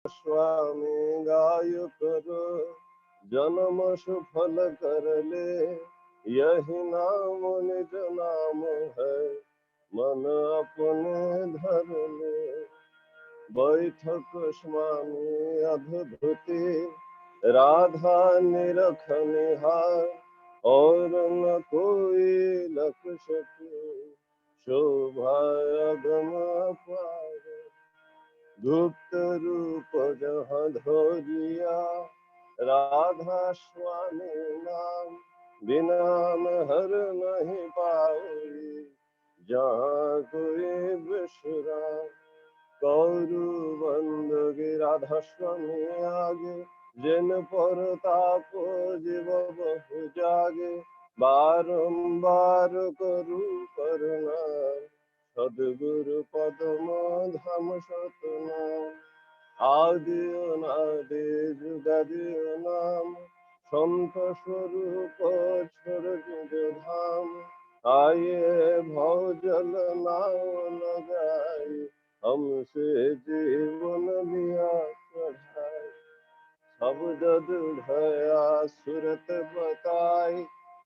स्वामी गाय करो, जन्म सुफल कर ले। यही नाम निज नाम है, मन अपने धर ले। बैठक स्वामी अद्भुति, राधा निरख निहार। और न कोई लख सके, शोभा अगम अपार। गुप्त रूप जहाँ धोरिया, राधा स्वामी नाम। बिना न हर नहीं पाओ, जहाँ कोई विश्राम। कौरु बंद राधा स्वामी आगे, जिन पर ताप जीव बहु जागे। बारंबार करू करुणा, सदगुरु पद्म धाम सतनाम। आदि अनादि जुगादि नाम, संत स्वरूप छोड़ निज धाम। आइए भव जल नाव लगाई, हमसे जीवन लिया चढ़ाई। शब्द दृढ़या सुरत बताई,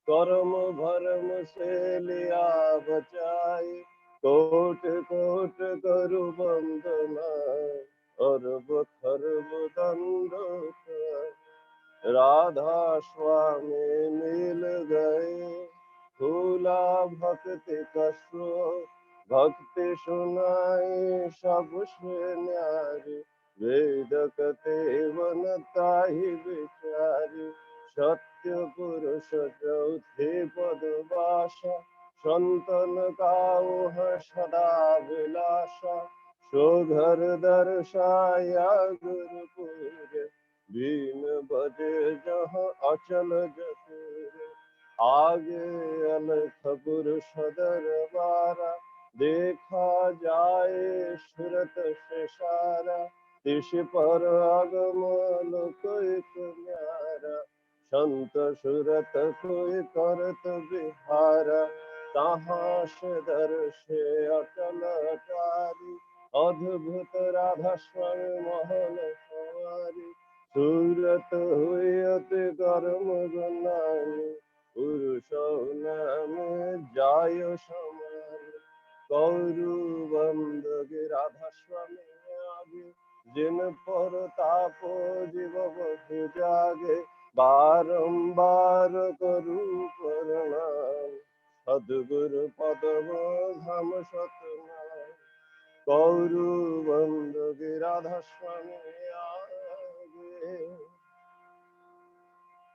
कर्म भरम से लिया बचाई। कोट कोट करु वंदना, अरब खरब दंड। राधा स्वामी मिल गए, फूला भक्ति कशो। भक्ति सुनाई सबसे न्यारी, वेद कते वनताहि विचारी। सत्य पुरुष चौथे पदवासा, संतन काउह सदा विलासा। सो घर दर्शाया गुरुपुर, बीन बजे जहाँ अचल जसुर। आगे अलख पुरुष दरबारा, देखा जाए सूरत से सारा। तिस पर आगम लोक एक न्यारा, संत सूरत कोई करत बिहारा। कहाँ से दर्शे अटल अटारी, अद्भुत राधा स्वामी महल सवारी। सूरत हुई अति कर्म गुनानी, पुरुष नाम जाय समानी। कौरु बंद राधा स्वामी आगे, जिन पर तापो जीव बहु जागे। बारंबार करू प्रणाम, सदगुरु पदम धाम सतनाम। कौरु बंद राधा स्वामी आगे,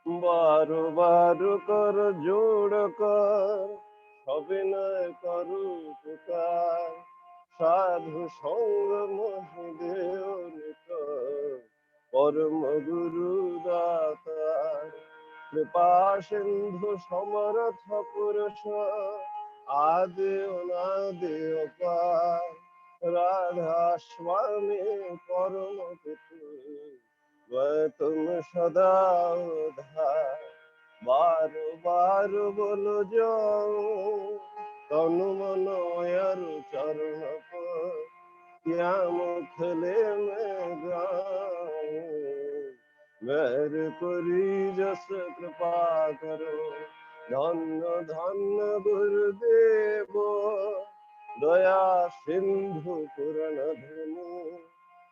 बारो बारो कर जोड़ कर, अभिनय करू पुकार। साधु संग मोहि देव निकर, परम गुरु दाता। कृपा सिंधु समरथ पुरुष, आदि अनादि अपार। राधा स्वामी परम पितु, वह तुम सदा उधार। बार बार बोलो जाऊं, तनु मन यारु चरण पर। क्या मुखले में गाऊं, मेरे करी जस कृपा करो। धन्य धन्य गुरुदेव, दया सिंधु पूर्ण धनु।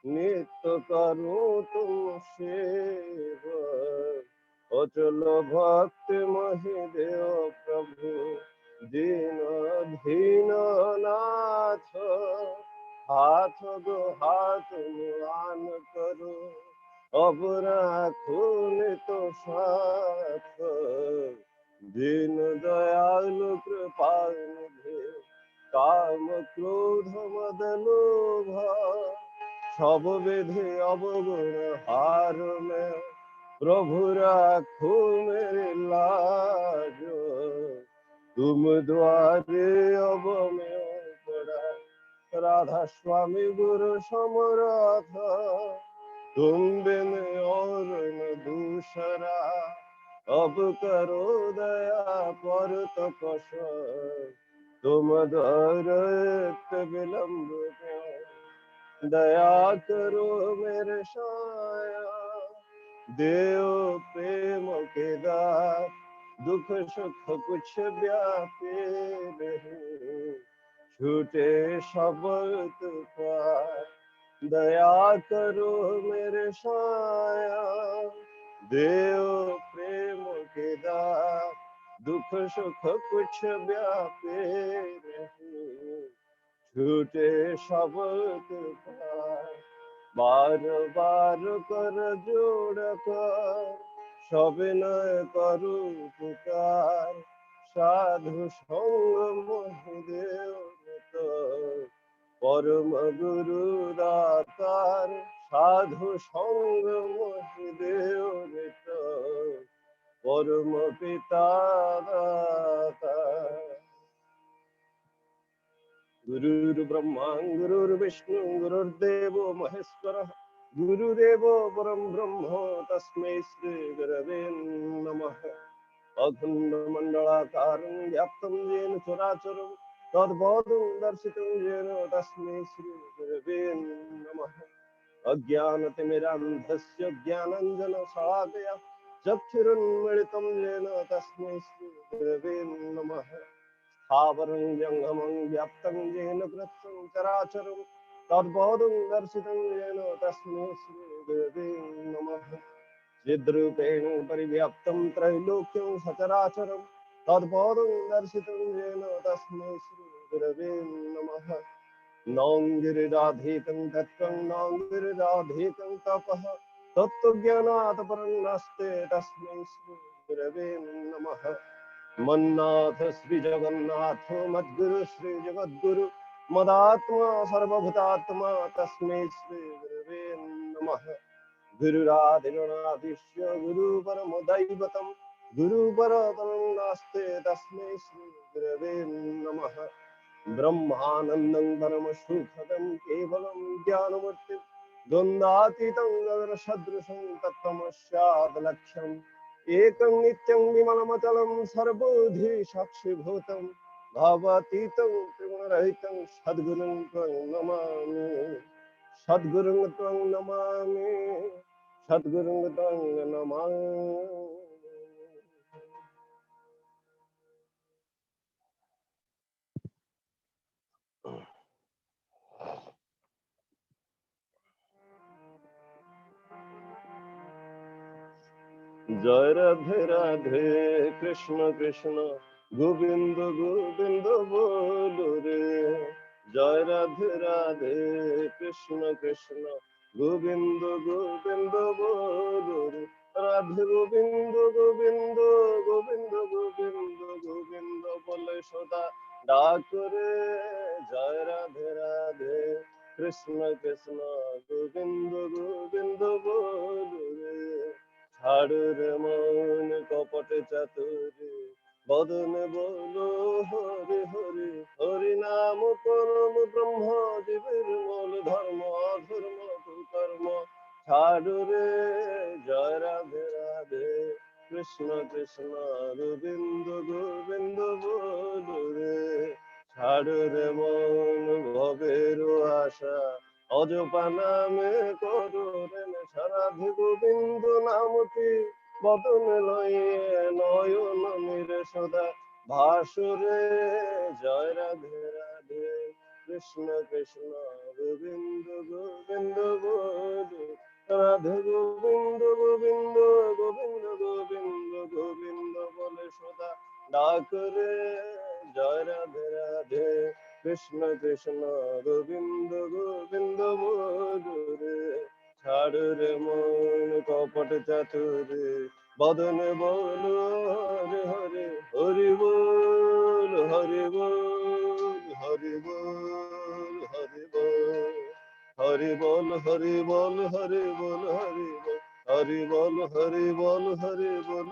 नित्य करूं तुम सेवा, अचल भक्ति मही देव प्रभु। दीन दीन नाथ, हाथ दो हाथ मुआन करो। अब राखूं तो साथ, दीन दयालु कृपा निधि। काम क्रोध मद लोभ, सब विधि अवगुण हार में। प्रभु राखो मेरे लाज, तुम द्वारे अब मैं पड़ा। राधा स्वामी गुरु समरथ, तुम बिन और न दूसरा। अब करो दया पर तपस्या, तुम दर विलंब दया करो मेरे साया, देव प्रेम के दात, दुख सुख कुछ व्यापे नहीं, छूटे शब्द पार। दया करो मेरे साया, देव प्रेम के दात, दुख सुख कुछ व्यापे नहीं, छूटे शब्द पार। बार बार कर जोड़ कर सविनय करू पुकार, साधु संग मोहिदेव परम गुरु दातार, साधु संग मोहिदेव परम पिता दातार। गुरुर्ब्रह्मा गुरुर्विष्णु गुरुर्देवो महेश्वरः, गुरुदेवो परं ब्रह्म तस्मै श्री गुरवे नमः। अखण्डमण्डलाकारं व्याप्तं येन चराचरं तत्पदं दर्शितं येन तस्मै श्री गुरवे नमः। अज्ञानतिमिरान्धस्य ज्ञानाञ्जनशलाकया चक्षुरुन्मीलितं येन तस्मै श्री गुरवे नमः। स्थावरं जङ्गमं व्याप्तं येन कृतं चराचरं तत्पदं दर्शितं येन तस्मै श्रीगुरवे नमः। चिद्रूपेण परिव्याप्तं त्रैलोक्यं सचराचरं तत्पदं दर्शितं येन तस्मै श्रीगुरवे नमः। नौं गिरिराधीतं तत्त्वं नौं गिरिराधीतं तपः, तत्त्वज्ञानात् परं नास्ति तस्मै श्रीगुरवे नमः। मन्नाथ श्री जगन्नाथ मद्गुरु श्री जगद्गुरु मदात्मा सर्वभूतात्मा तस्मै श्री गुरवे नमः। गुरुरादिगुणाधीश्य गुरु परम दैवतं गुरु परतरं नास्ति तस्मै श्री गुरवे नमः। ब्रह्मानन्दं परमसुखदं केवलं ज्ञानमूर्तिं द्वन्द्वातीतं गगनसदृशं तत्त्वमस्याद्लक्ष्यम् एकं नित्यं विमलमचलं सर्वबुद्धि साक्षिभूतं भवातीतं त्रिगुणरहितं सद्गुरुं त्वं नमामि, सद्गुरुं त्वं नमामि, सद्गुरुं त्वं नमामि। जय राधे राधे कृष्ण कृष्ण गोविंद गोविंद बोलो रे। जय राधे राधे कृष्ण कृष्ण गोविंद गोविंद बोलो रे। राधे गोविंद गोविंद गोविंद गोविंद गोविंद बोले सदा डाक रे। जय राधे राधे कृष्ण कृष्ण गोविंद गोविंद बोलो रे। ছাড়ুর মন কপট চাতুরি বদন বলো হরি হরি, হরি নাম পরম ব্রহ্ম জীবের মূল ধর্ম, অধর্ম কুকর্ম ছাড়ুরে। জয় রাধে রাধে কৃষ্ণ কৃষ্ণ গোবিন্দ গোবিন্দ বলো রে। ছাড়ুরে মন ভবের আশা অজপা নামে করুরেন সারাধি গোবিন্দ নামটি বদন লয়ে নয়ন নিরে সদা ভাসুরে। জয় রাধে রাধে কৃষ্ণ কৃষ্ণ গোবিন্দ গোবিন্দ বলো। রাধে গোবিন্দ গোবিন্দ গোবিন্দ গোবিন্দ গোবিন্দ বলে সদা ডাক রে। জয় রাধে রাধে কৃষ্ণ কৃষ্ণ গোবিন্দ গোবিন্দ বলো রে। ছাড়ুরে মন কপট চাতুরে বদন বলো হরে হরে, হরি বল হরি বল হরি বল হরি বল, হরি বল হরি বল হরি বল হরি বল, হরি বল হরি বল হরি বল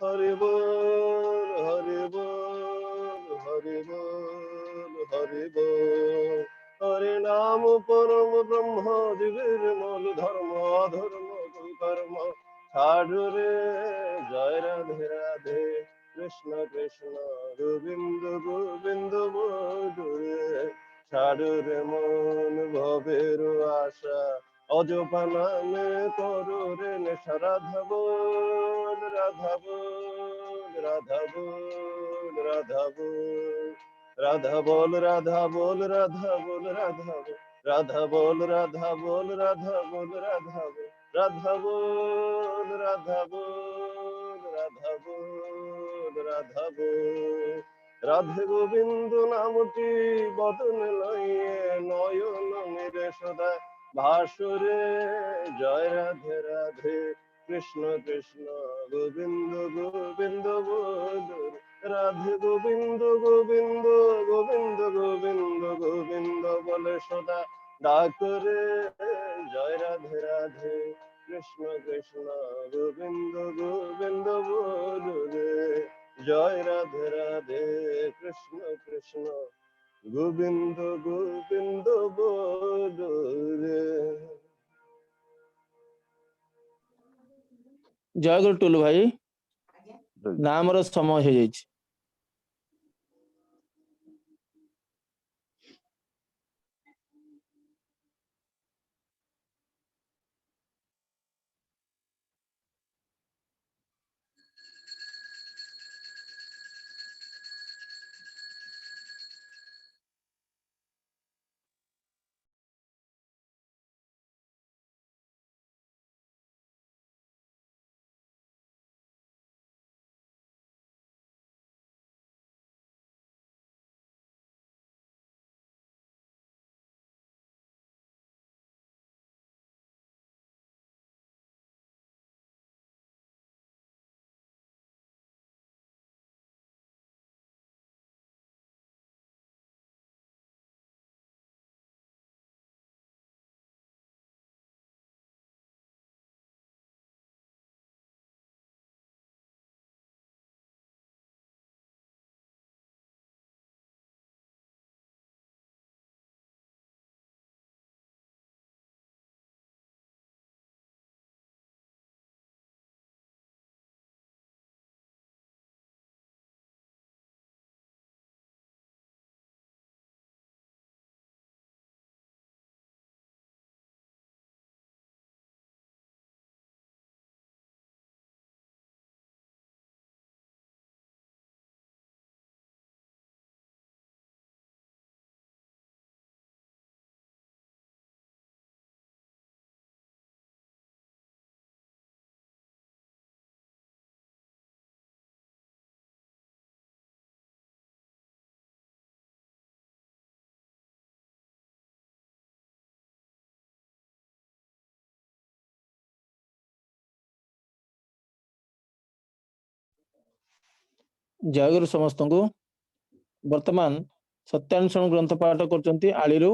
হরি বল, হরি বল হরি বল হরি বল। হরে নাম পরম ব্রহ্ম জীবের মূল ধর্ম, অধর্ম কর্ম ছাড় রে। জয় রাধে রাধে কৃষ্ণ কৃষ্ণ গোবিন্দ গোবিন্দ বলো রে। ছাড়ুরে মন ভবের আশা অজপা নামে করুরে নেশা রাধা বল রাধা বল রাধা বল রাধা বল রাধা বল রাধা বল রাধা বল রাধা বল রাধা বল রাধা বল রাধা বল রাধা বল রাধা বল রাধা বল রাধা বল রাধে গোবিন্দ নামটি বদনে লইয়ে নয়ন মেরে সদা ভাসুরে জয় রাধে রাধে কৃষ্ণ কৃষ্ণ গোবিন্দ গোবিন্দ বল রাধে গোবিন্দ গোবিন্দ গোবিন্দ গোবিন্দ গোবিন্দ বলে সদা ডাকরে জয় রাধে রাধে কৃষ্ণ কৃষ্ণ গোবিন্দ গোবিন্দ বল রে জয় রাধে রাধে কৃষ্ণ কৃষ্ণ গোবিন্দ গোবিন্দ বল রে। জয় গুরু টুলু ভাই না আমার সময় হয়ে যাইছে। जय गुरु समस्त को वर्तमान सत्यानुसरण ग्रंथ पाठ करचंती आलीरू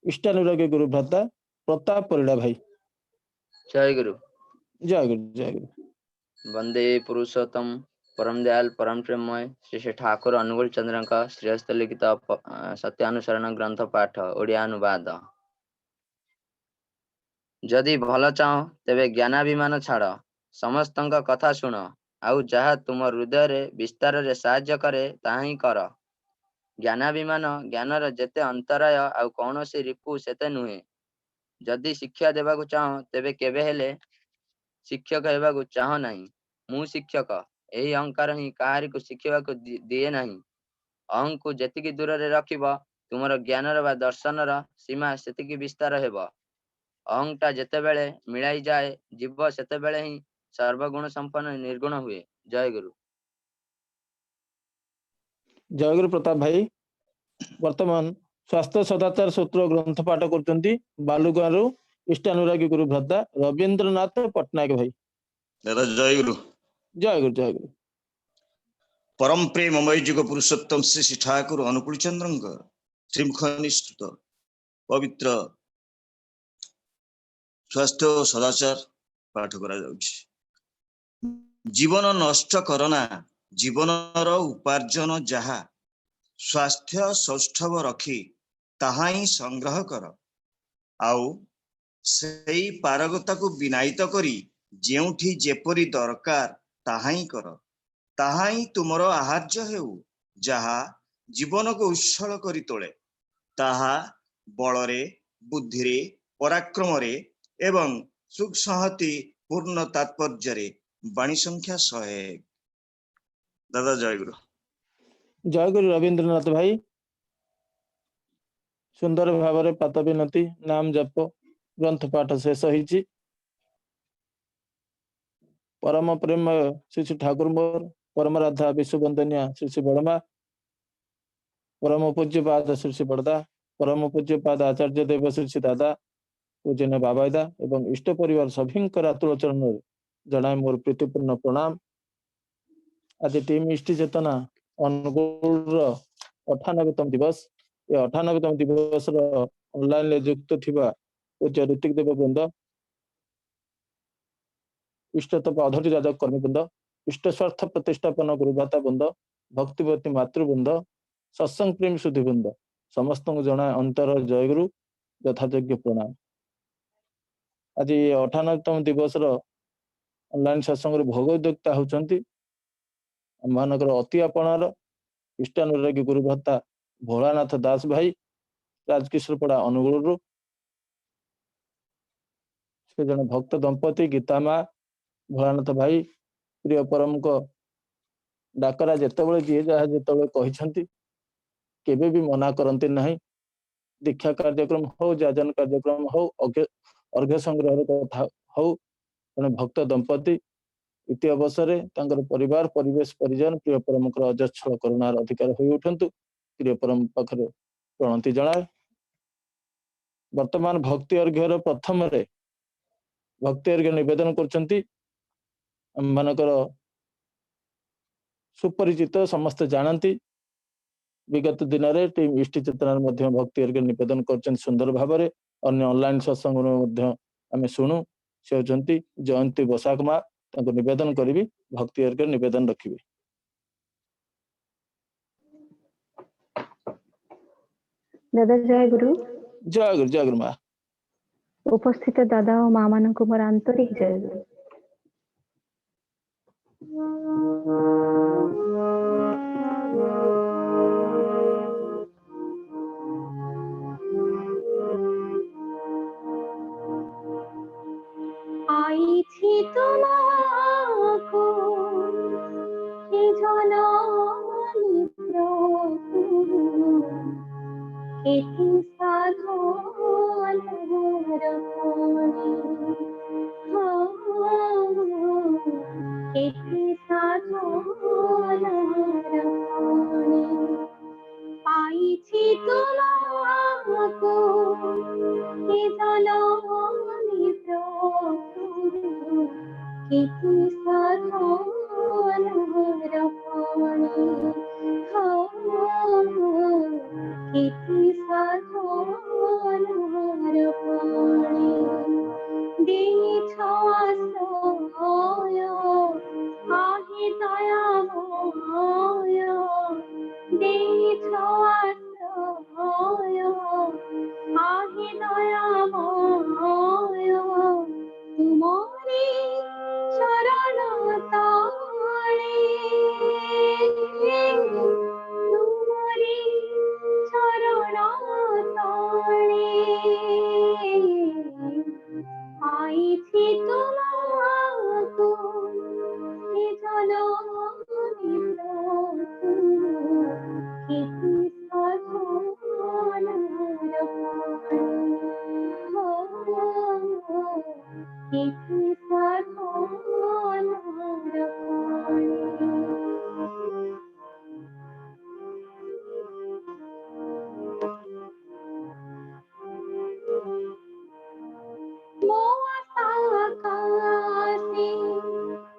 इष्टानुरागी गुरु भ्राता प्रताप परिड़ा भाई। जय गुरु। जय गुरु जय गुरु। वंदे पुरुषोत्तम परम दयाल परम प्रेममय श्री श्री ठाकुर अनुकूल चंद्र का श्रेष्ठ लिखित सत्यानुसरण ग्रंथ पाठ ओडिया अनुवाद। जदि भल चाह तेबे ज्ञानाभिमान छाड़ समस्तଙ୍କ कथा शुण आउ जहा तुम हृदय रे विस्तार रे साहाय्य करे ताहा ही कर। ज्ञानाभिमान ज्ञानर जेते अंतराय आउ कौनसी रिपु सेते नुहे। जदि शिक्षा देबाकु चाह तेबे केबे हेले शिक्षक हेबाकु चाह नहीं। मु शिक्षक एही अहंकार ही काहारी को शिखिबाकु दिए नहीं। अहं को जेतिकी दूर रे रखिबो तुमर ज्ञानर बा दर्शनर सीमा सेतिकी विस्तार हेबो। अहंटा जेतेबेले मिलाई जाए जीव सेतेबेले ही सर्वगुण संपन्न निर्गुण हुए। जय गुरु। जय गुरु प्रताप भाई वर्तमान स्वास्थ्य सदाचार सूत्र ग्रंथ पाठ करचंती बालुगांरू इष्टानुरागी गुरु भ्राता रविंद्रनाथ पटनायक भाई। जय गुरु। जय गुरु जय गुरु। परम प्रेममय जुग पुरुषोत्तम श्री श्री ठाकुर अनुकूल चंद्र श्रीमुख निष्ठित पवित्र स्वास्थ्य सदाचार पाठ करा जाउछि। जीवन नष्ट करना जीवनर उपार्जन जहा स्वास्थ्य सौष्ठव रखी ताहा ही संग्रह कर आउ सेई पारगता को विनायित करी जेउठी जेपरी दरकार ताहा ही कर। ताहा ही तुमर आहार्य हेउ जहा जीवन को उच्छल करी तोले। ତାହା ବଳରେ ବୁଦ୍ଧିରେ ପରାକ୍ରମରେ ଏବଂ ସୁଖ ସଂହତି ପୂର୍ଣ୍ଣ ତାତ୍ପର୍ଯ୍ୟରେ ବାଣୀ ସଂଖ୍ୟା 101। ଦାଦା ଜୟଗୁରୁ। ଜୟଗୁରୁ ରବୀନ୍ଦ୍ରନାଥ ଭାଇ। ସୁନ୍ଦର ଭାବରେ ପାତ ବିନତି ନାମ ଜପ ଗ୍ରନ୍ଥ ପାଠ ଶେଷ ହେଇଛି। परम प्रेम श्री श्री ठाकुर मोर परम राधा विश्व वंदनिया श्री श्री बड़मा परम पूज्य पाद श्री श्री बड़दा परम पूज्य पाद आचार्य देव श्री श्री दादा पूजन बाबादा एवं इष्ट परिवार सभी आतुल चरण जनाए मोर प्रीतिपूर्ण प्रणाम। आज टीम इष्टि चेतना अनुगुल 98तम दिवस। ये 98तम दिवस ऑनलाइन युक्त थिबा पूज्य ऋतिक देव वृंद इष्टतप अधर्य जाजक कर्मीवृंद इष्ट स्वार्थ प्रतिष्ठापन गुरुभाता वृंद भक्तिवती मातृवृंद सत्संग प्रेम सुधी वृंद समस्त जना अंतर जयगुरु यथायोग्य प्रणाम। आज 98तम दिवस ऑनलाइन सत्संग भोगोद्योक्ता होती आमर अति आपणार इष्टानुरागी गुरुभाता भोलानाथ दास भाई राजकिशोरपड़ा अनुगुल से जन भक्त दंपति गीता माँ भोलानाथ भाई प्रिय परम को डाकरा जितेबाला जी जहाँ जो कहते केबे भी मना करती नहीं। दीक्षा कार्यक्रम हो जाजन कार्यक्रम हो अर्घ्य संग्रह कथा हो जड़े भक्त दंपति इति अवसर परिवार परिवेश परिजन प्रिय परम अजस्र करुणार अधिकार हो उठंतु प्रिय परम पाखरे प्रणति जनाए। वर्तमान भक्ति अर्घ्यर प्रथम भक्ति अर्घ्य निवेदन करछंती मानकर सुपरिचित समस्त जानती विगत दिन में टीम इष्टि चेतना भक्ति अर्घ्य निवेदन कर सुंदर भाव में अन्य ऑनलाइन सत्संग आम शुणु से होती जयंती बसाक माँ निवेदन करी भक्ति अर्घ्य निवेदन रखिए। दादा जय गुरु। जय गुरु जय गुरु माँ। उपस्थित दादा और माँ मान को मोर आंतरिक जय गुरु। आई थी तुम्हाको कि जनानी केती साधन केती साधन आई थी तुम्हाको कि जनानी केती साधन केती साधन देछ आश्रय आहे दयामय देछ आश्रय आहे दयामय तुम्हारे शरण ताणे तुम्हारे शरण ताणे आई थी तुम्हाको कि जनानी केती साधन केती साधन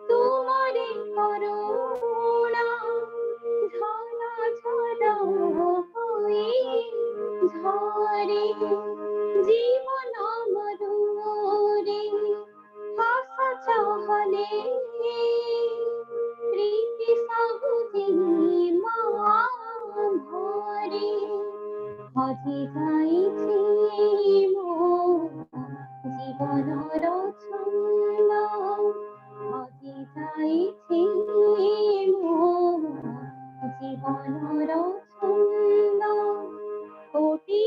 तुम्हारे करुणा झरा झरा हुई झरे जीवन मरुरे हास चाहले प्रीति सबुदी माँ भरे हजी जाइछि मो जीवनर छंद हजी जाइछि मो जीवनर छंद कोटि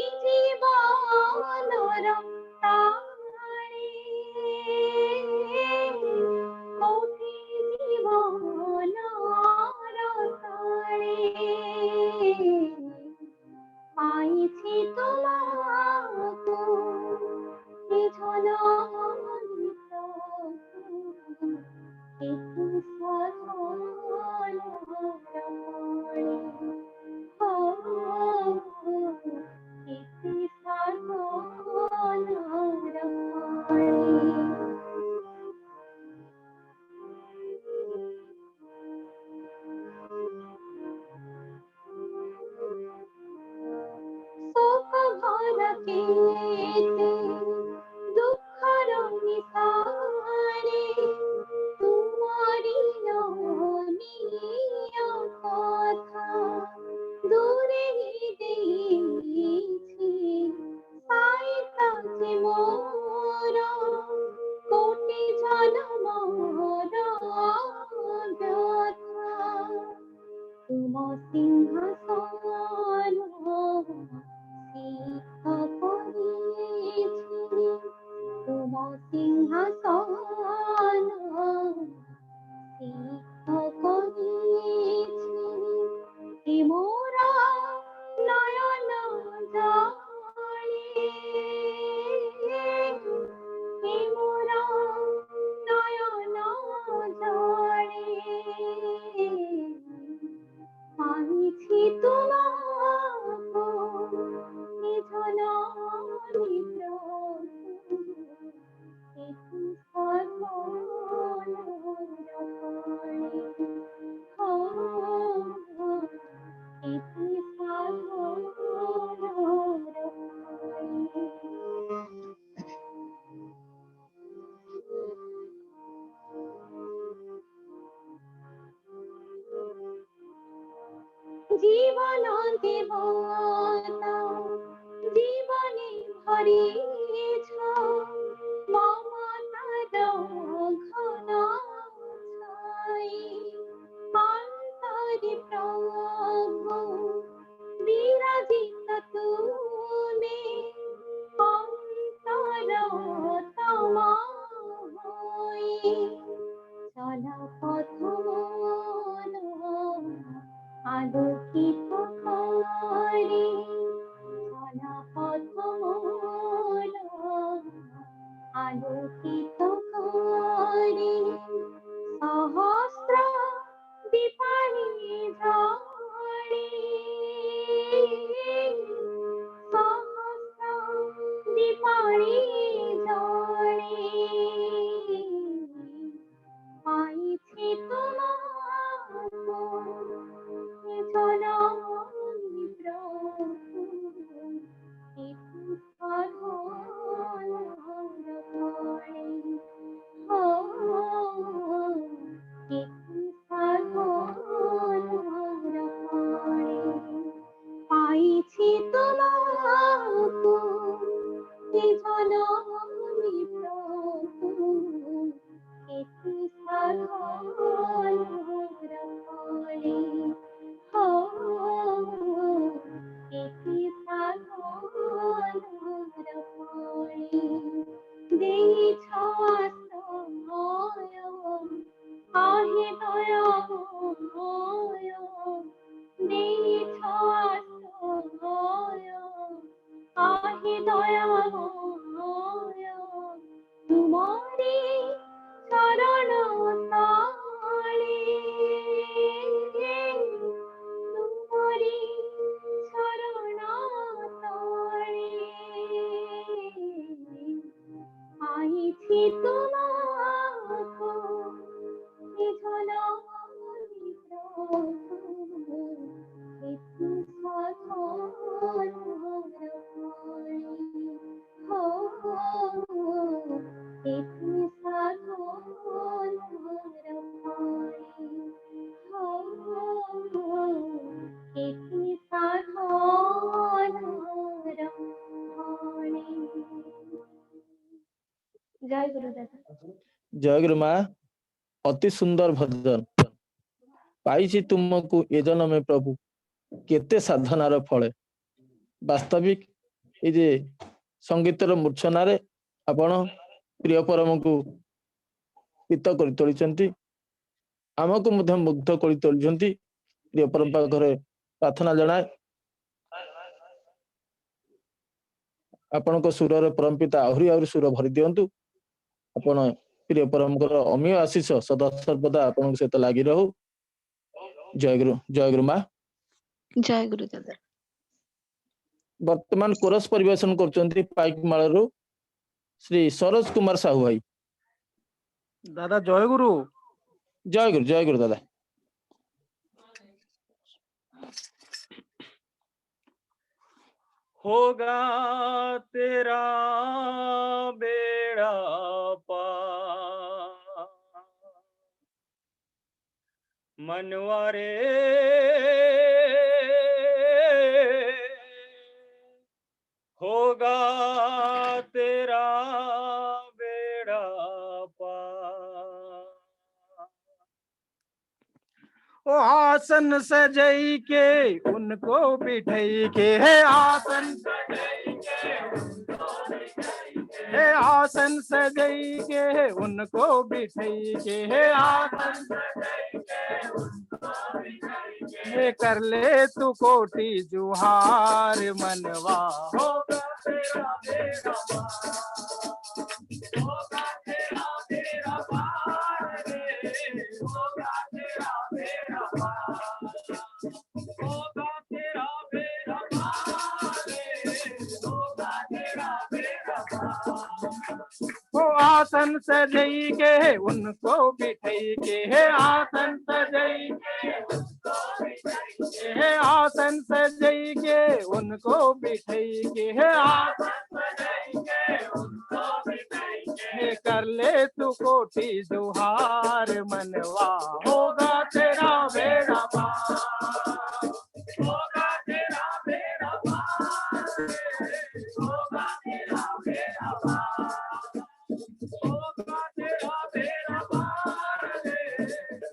जय गुरु दादा। जय गुरु माँ। अति सुंदर भजन पाइछि तुमको ए जन्मे प्रभु केते साधनार फले। वास्तविक ये जे संगीतर मूर्छनारे आपण प्रिय परम को हित कर तोलिचंती आमको मध्य मुग्ध कर तोलिचंती। प्रिय परम पाखरे प्रार्थना जनाए आपण को सुर रे परम पिता आहुरी आहुरी सुर भरि दियंतु। ଆପଣ ପ୍ରିୟ परमଙ୍କର अमीय आशीष सदा सर्वदा आपन सहित लागि रहू। जय गुरु माँ। जय गुरु दादा। वर्तमान कोरस परिवेशन करचंती पाइक माळरू श्री सरोज कुमार साहू भाई। दादा जय गुरु। जय गुरु दादा। होगा तेरा बेड़ा पार मनवारे होगा तेरा बेड़ा पार। ओ आसन सजई के उनको बिठाई के है आसन है आसन सजई के उनको बिठाई के है आसन ये कर ले तू कोटि जुहार मनवा होगा तेरा बेड़ा पार होगा तेरा पार रे होगा तेरा बेड़ा पार होगा तेरा बेड़ा पार रे होगा तेरा बेड़ा पार। वो आसन सजई के उनको बिठाई के है आसन सजई के आसन सजई के उनको बिठाई के है आसन सजई के उनको बिठाई के कर ले तू कोटि जुहार मनवा होगा तेरा बेड़ा पार होगा तेरा बेड़ा पार होगा तेरा बेड़ा पार होगा तेरा बेड़ा पार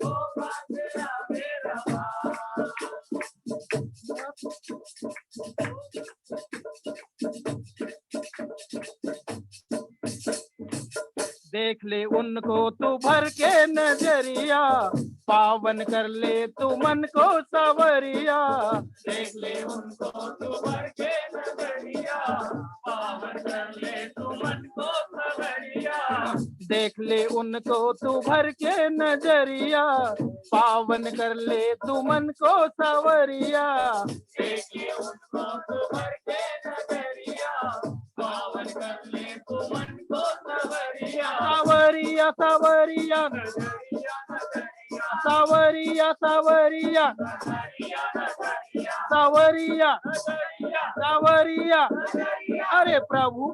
होगा तेरा बेड़ा पार। देख ले उनको तू भर के नजरिया पावन कर ले तू मन को सवरिया देख ले उनको तू भर के नजरिया पावन कर ले तू मन को सवरिया देख ले उनको तू भर के नजरिया पावन कर ले तू मन को सवरिया देख ले उनको तू भर के नजरिया पावन कर ले तू मन को सवरिया सावरिया सावरिया सावरिया सावरिया सावरिया सावरिया अरे प्रभु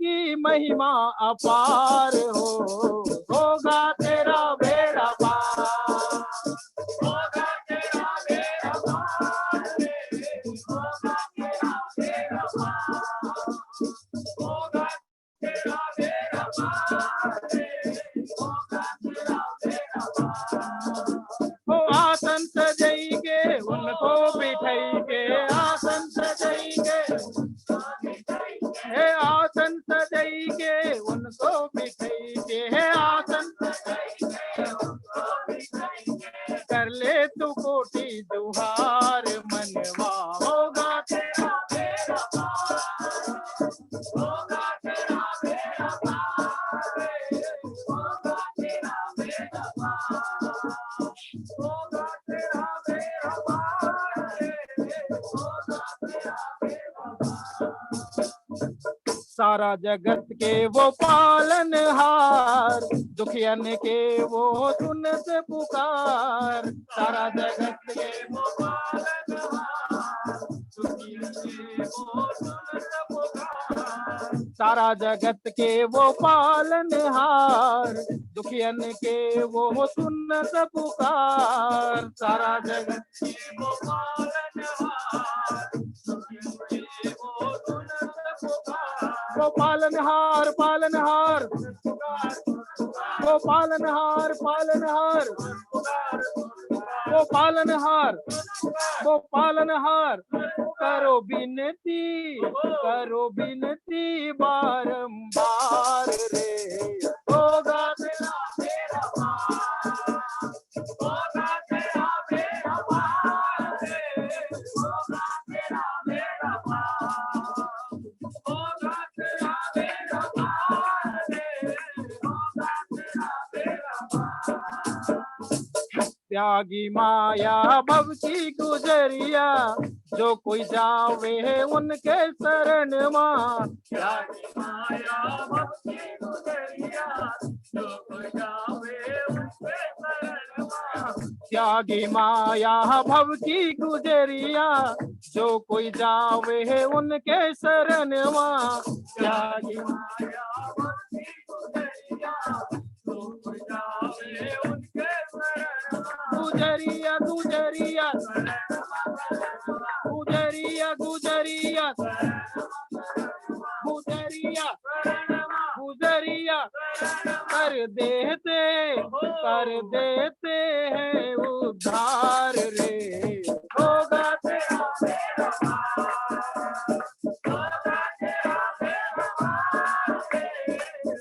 की महिमा अपार होगा तेरा बेड़ा पार होगा तेरा बेड़ा पार होगा तेरा बेड़ा पार होगा तेरा बेड़ा पार होगा तेरा बेड़ा पार। ओ आसन सजई के उनको बिठाई के आसन सजई के है आसन सजई के उनको बिठाई के है आसन सजई के उनको बिठाई के कर ले तू कोटि जुहार मनवा होगा तेरा बेड़ा पार होगा तेरा बेड़ा पार होगा तेरा बेड़ा पार होगा तेरा बेड़ा पार होगा तेरा बेड़ा पार। सारा जगत के वो पालनहार दुखियन के वो सुनत पुकार सारा जगत के वो पालनहार दुखियन के वो सुनत पुकार सारा जगत के वो पालनहार दुखियन के वो सुनत पुकार सारा जगत के वो पालनहार दुखियन के वो सुनत पुकार वो पालनहार पालनहार वो पालनहार पालनहार वो पालनहार वो पालनहार करो बिनती बारंबार रे होगा तेरा बेड़ा पार होगा तेरा बेड़ा पार होगा तेरा बेड़ा पार होगा तेरा बेड़ा पार त्यागी माया भव की गुजरिया, जो कोई जावे है उनके शरण मां। त्यागी माया भव की गुजरिया, जो कोई जावे उनके शरण मां। त्यागी माया भव की गुजरिया, जो कोई जावे है उनके शरण मां। त्यागी माया भव की गुजरिया, जो कोई जावे उनके शरण मां। गुजरिया गुजरिया गुजरिया गुजरिया गुजरिया गुजरिया कर देते हैं उद्धार रे। होगा तेरा बेड़ा पार, होगा तेरा बेड़ा पार रे,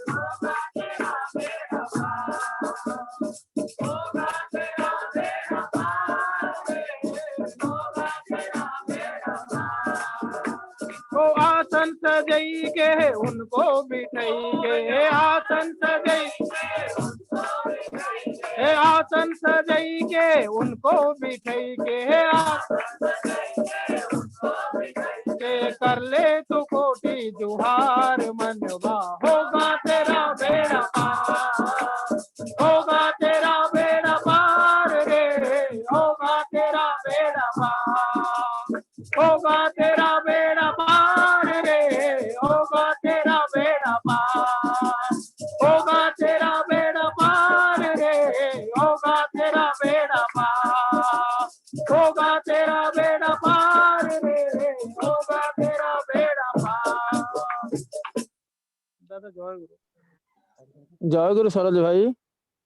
होगा तेरा बेड़ा पार, होगा तेरा बेड़ा पार रे, होगा तेरा बेड़ा पार। ओ आसन सजई के उनको बिठाई के, आसन सजई आसन सजई के उनको बिठाई के, के कर ले तू कोटि जुहार मनवा। होगा तेरा बेड़ा पार, होगा तेरा बेड़ा पार रे, होगा तेरा बेड़ा पार, होगा तेरा बेड़ा पार रे, होगा तेरा बेड़ा पार, होगा तेरा बेड़ा पार रे, होगा तेरा बेड़ा पार, होगा तेरा बेड़ा पार रे, होगा तेरा बेड़ा पार। दादा जय गुरु। जय गुरु सरोज भाई,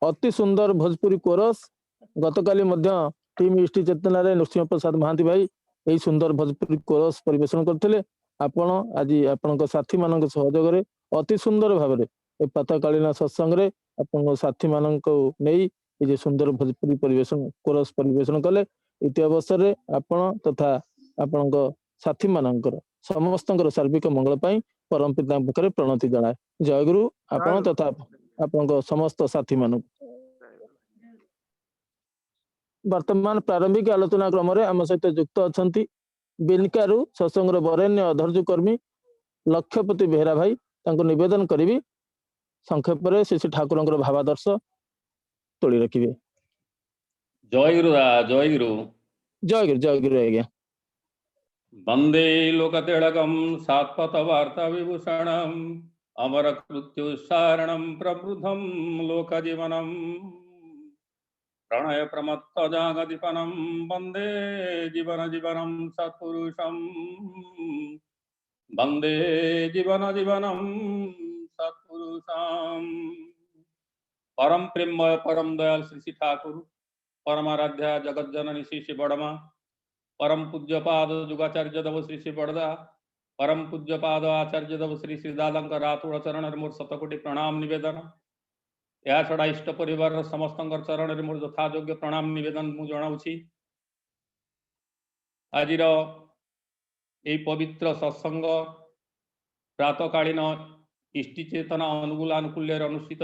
अति सुंदर भोजपुरी कोरस गतकाली मध्य टीम इष्टि चेतना रे नृसिंह प्रसाद महांती भाई यही सुंदर भोजपुरी कोरस परिवेशन करथिले। आपण आज आपण साथी मान सहयोग रे अति सुंदर भाव में प्रातःकालीन सत्संग रे आपण साथी मान नहीं ये सुंदर भोजपुरी परिवेशन कोरस परिवेशन कले। इति अवसर रे आपण तथा आपण साथी मानकर समस्तଙ୍କର सार्विक मंगल पाई परम पिता पाखरे प्रणति जणाए। जय गुरु आपण तथा आपण समस्त साथी मान। वर्तमान प्रारंभिक आलोचना क्रम आम सहित युक्त अच्छा बेनिकारु सत्संग बरेण्य अधर्ज कर्मी लक्ष्यपति बेहरा भाई निवेदन करी संक्षेप श्री श्री ठाकुर भावादर्श तोड़ी रखिए। जय गुरु जय गुरु जय गुरु जय गुरु आज्ञा। वंदे लोकतिलकं सात्पथ वार्ता विभूषणं अमर कृत्युसारणं प्रबुद्धं लोकजीवनं प्रणय प्रमत्त जागदीपनं वंदे जीवन जीवनं सत्पुरुषं वंदे जीवन जीवनं सत्पुरुषं। परम प्रेममय परम दयाल श्री श्री ठाकुर परमाराध्या जगत जननी श्री श्री बड़मा परम पूज्य पाद जुगाचार्य देव श्री श्री बड़दा परम पूज्य पाद आचार्य देव श्री श्री दादा रातुड़ चरण मोर शतकोटी प्रणाम निवेदन। या छड़ा इष्ट परिवार समस्त चरण मोर यथायोग्य प्रणाम निवेदन मु जनाऊँगी। आज पवित्र सत्संग प्रातःकालीन इष्टि चेतना अनुकूल आनुकूल्य अनुष्ठित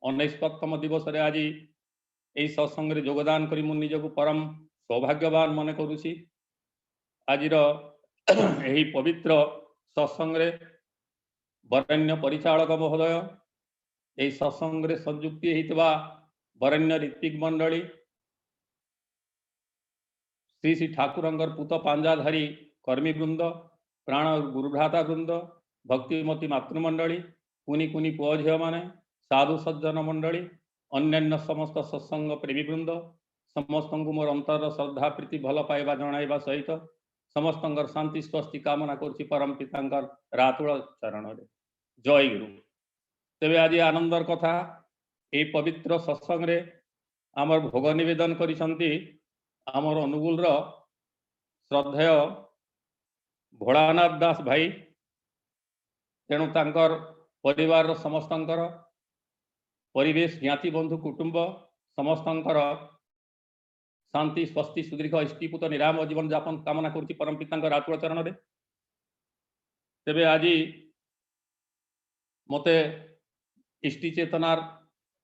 19तम दिवस आज यही सत्संग योगदान करी मु निजक परम सौभाग्यवान मन करुछि। आज यही पवित्र सत्संग वरेण्य परिचालक महोदय यही सत्संग संयुक्ति होता वरेण्य ऋत्विक मंडली श्री श्री ठाकुर पूत पांजाधारी कर्मी वृंद प्राण गुरुभ्राता वृंद भक्तिमती मातृमंडली कुनी कुनी पुओ झील माने साधु सज्जन मंडली अन्यान्य समस्त सत्संग प्रेमी वृंद समस्त मोर अंतर श्रद्धा प्रीति भल पाइबा जणाइबा सहित समस्त शांति स्वस्ति कामना करुछि परम पितांकर रातुल चरण रे। जय गुरु। तेबे आज आनंदर कथा ए पवित्र सत्संग रे आमर भोग निवेदन करिसंती आमर अनुगुल रो श्रद्धेय भोलानाथ दास भाई। तेणु तांकर परिवार समस्तंकर परिवेश ज्ञाति बंधु कुटुंब समस्तंकर शांति स्वस्ति सुदीर्घ इष्टिपुत निराम जीवन जापन कामना करुछि परम पितांकर आतुल चरण रे। तेबे आज मते इष्टि चेतनार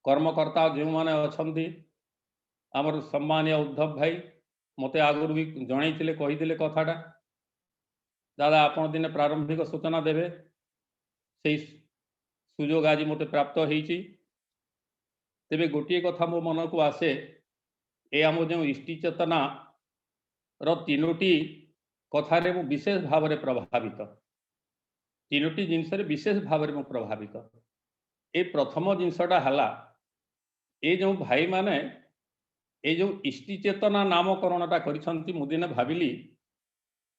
कर्मकर्ता जो माने अछंती आमर सम्मानीय उद्धव भाई मते आगुरी भी जणैथिले कहिदिले कथाटा दादा आपण दिने प्रारंभिक सूचना देबे सेही सुजोग आज मते प्राप्त होईची तेबे गोटिए कथा मो मन को आसे ए आम जो इष्टि चेतना रो तीनोटी कथारे मु विशेष भाव में प्रभावित तीनोटी जिनस विशेष भाव में प्रभावित ए प्रथम जिनसटा हला ए जो भाई माने ए जो इष्टि चेतना नामकरणटा करिसंती मु दिने भाबिली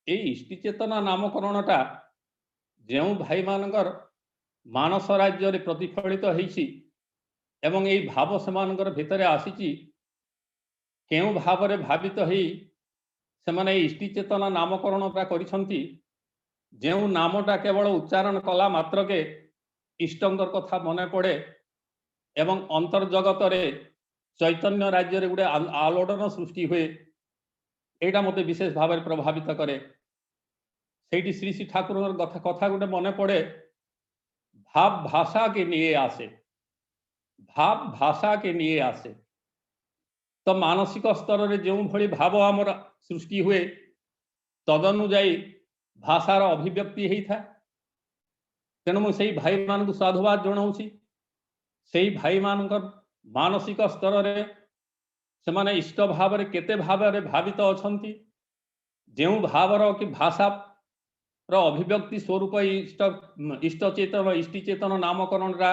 ए इष्टि चेतना नामकरणटा जो भाई मानकर मानस राज्य रे प्रतिफलित होईछि एवं ए भाव सेमानकर भितरे आसीछि केउ भाव रे भावित होई सेमाने इष्टि चेतना नामकरणटा करिसंती जो नामटा केवल उच्चारण कला मात्र के इष्टंकर कथा मने पड़े एवं अंतर्जगत रे चैतन्य राज्य रे गुडे आलोड़न सृष्टि हुए एटा मते विशेष भाव में प्रभावित करे सेठी श्री श्री ठाकुर कथा गुडे मने पड़े भाव भाषा के लिए आसे भाव भाषा के लिए आसे तो मानसिक स्तर रे जो भली भाव आमर सृष्टि हुए तदनुजाई भाषार अभिव्यक्ति होता तेणु मुझे भाई मान को साधुवाद जनाऊँगी से भाई मान मानसिक स्तर रे से माने इष्ट भाव रे केते भाव रे भावित अछंती जो भावर कि भाषा रो अभिव्यक्ति स्वरूप इष्ट चेतन इष्टि चेतन नामकरण रा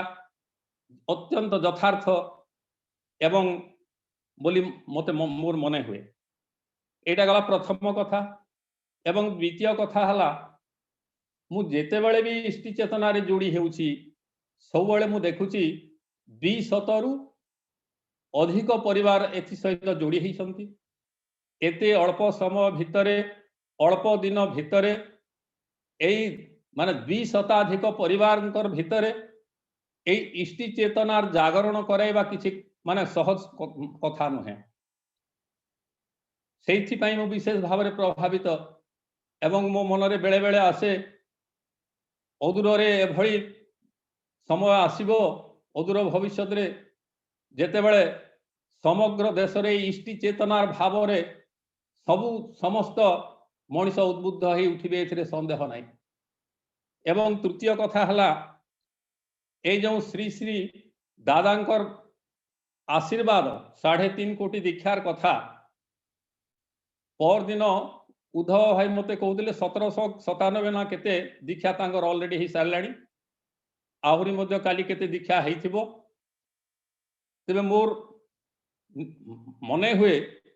अत्यंत यथार्थ एवं बोली मते मोर मने हुए एटा गला प्रथम कथा एवं द्वितीय कथा हला मु जेते बेले भी इष्टि चेतना रे जोड़ी हेउची सब बेले मु देखुची 200 रु अधिक परिवार एथि सहित जोड़ी होइसंती एते अल्प समय भितरे अल्प दिन भितरे एई माने 2 शताधिक परिवार भितरे एई इष्टि चेतनार जागरण कराइबा किछि माने सहज कथा नुहे सेथि पई मु विशेष भाव में प्रभावित एवं मो मनरे बेले बेले आसे अदूर रे एभली समय आसीबो अदूर भविष्य रे जेते बेले समग्र देश रे इष्टि चेतनार भाव रे सबु समस्त मनुष्य उद्बुद्ध होई उठिबे एथिरे संदेह नाही एवं तृतीय कथा हला ए जो श्री श्री दादांकर आशीर्वाद 3.5 कोटी दीक्षार कथा पर दिन उद्धव भाई मते कहते 1797 ना केते दीक्षा तांकर ऑलरेडी ही सारलाणी आहुरी मध्य काली केते दीक्षा हेइथिबो तेबे मोर मने हुए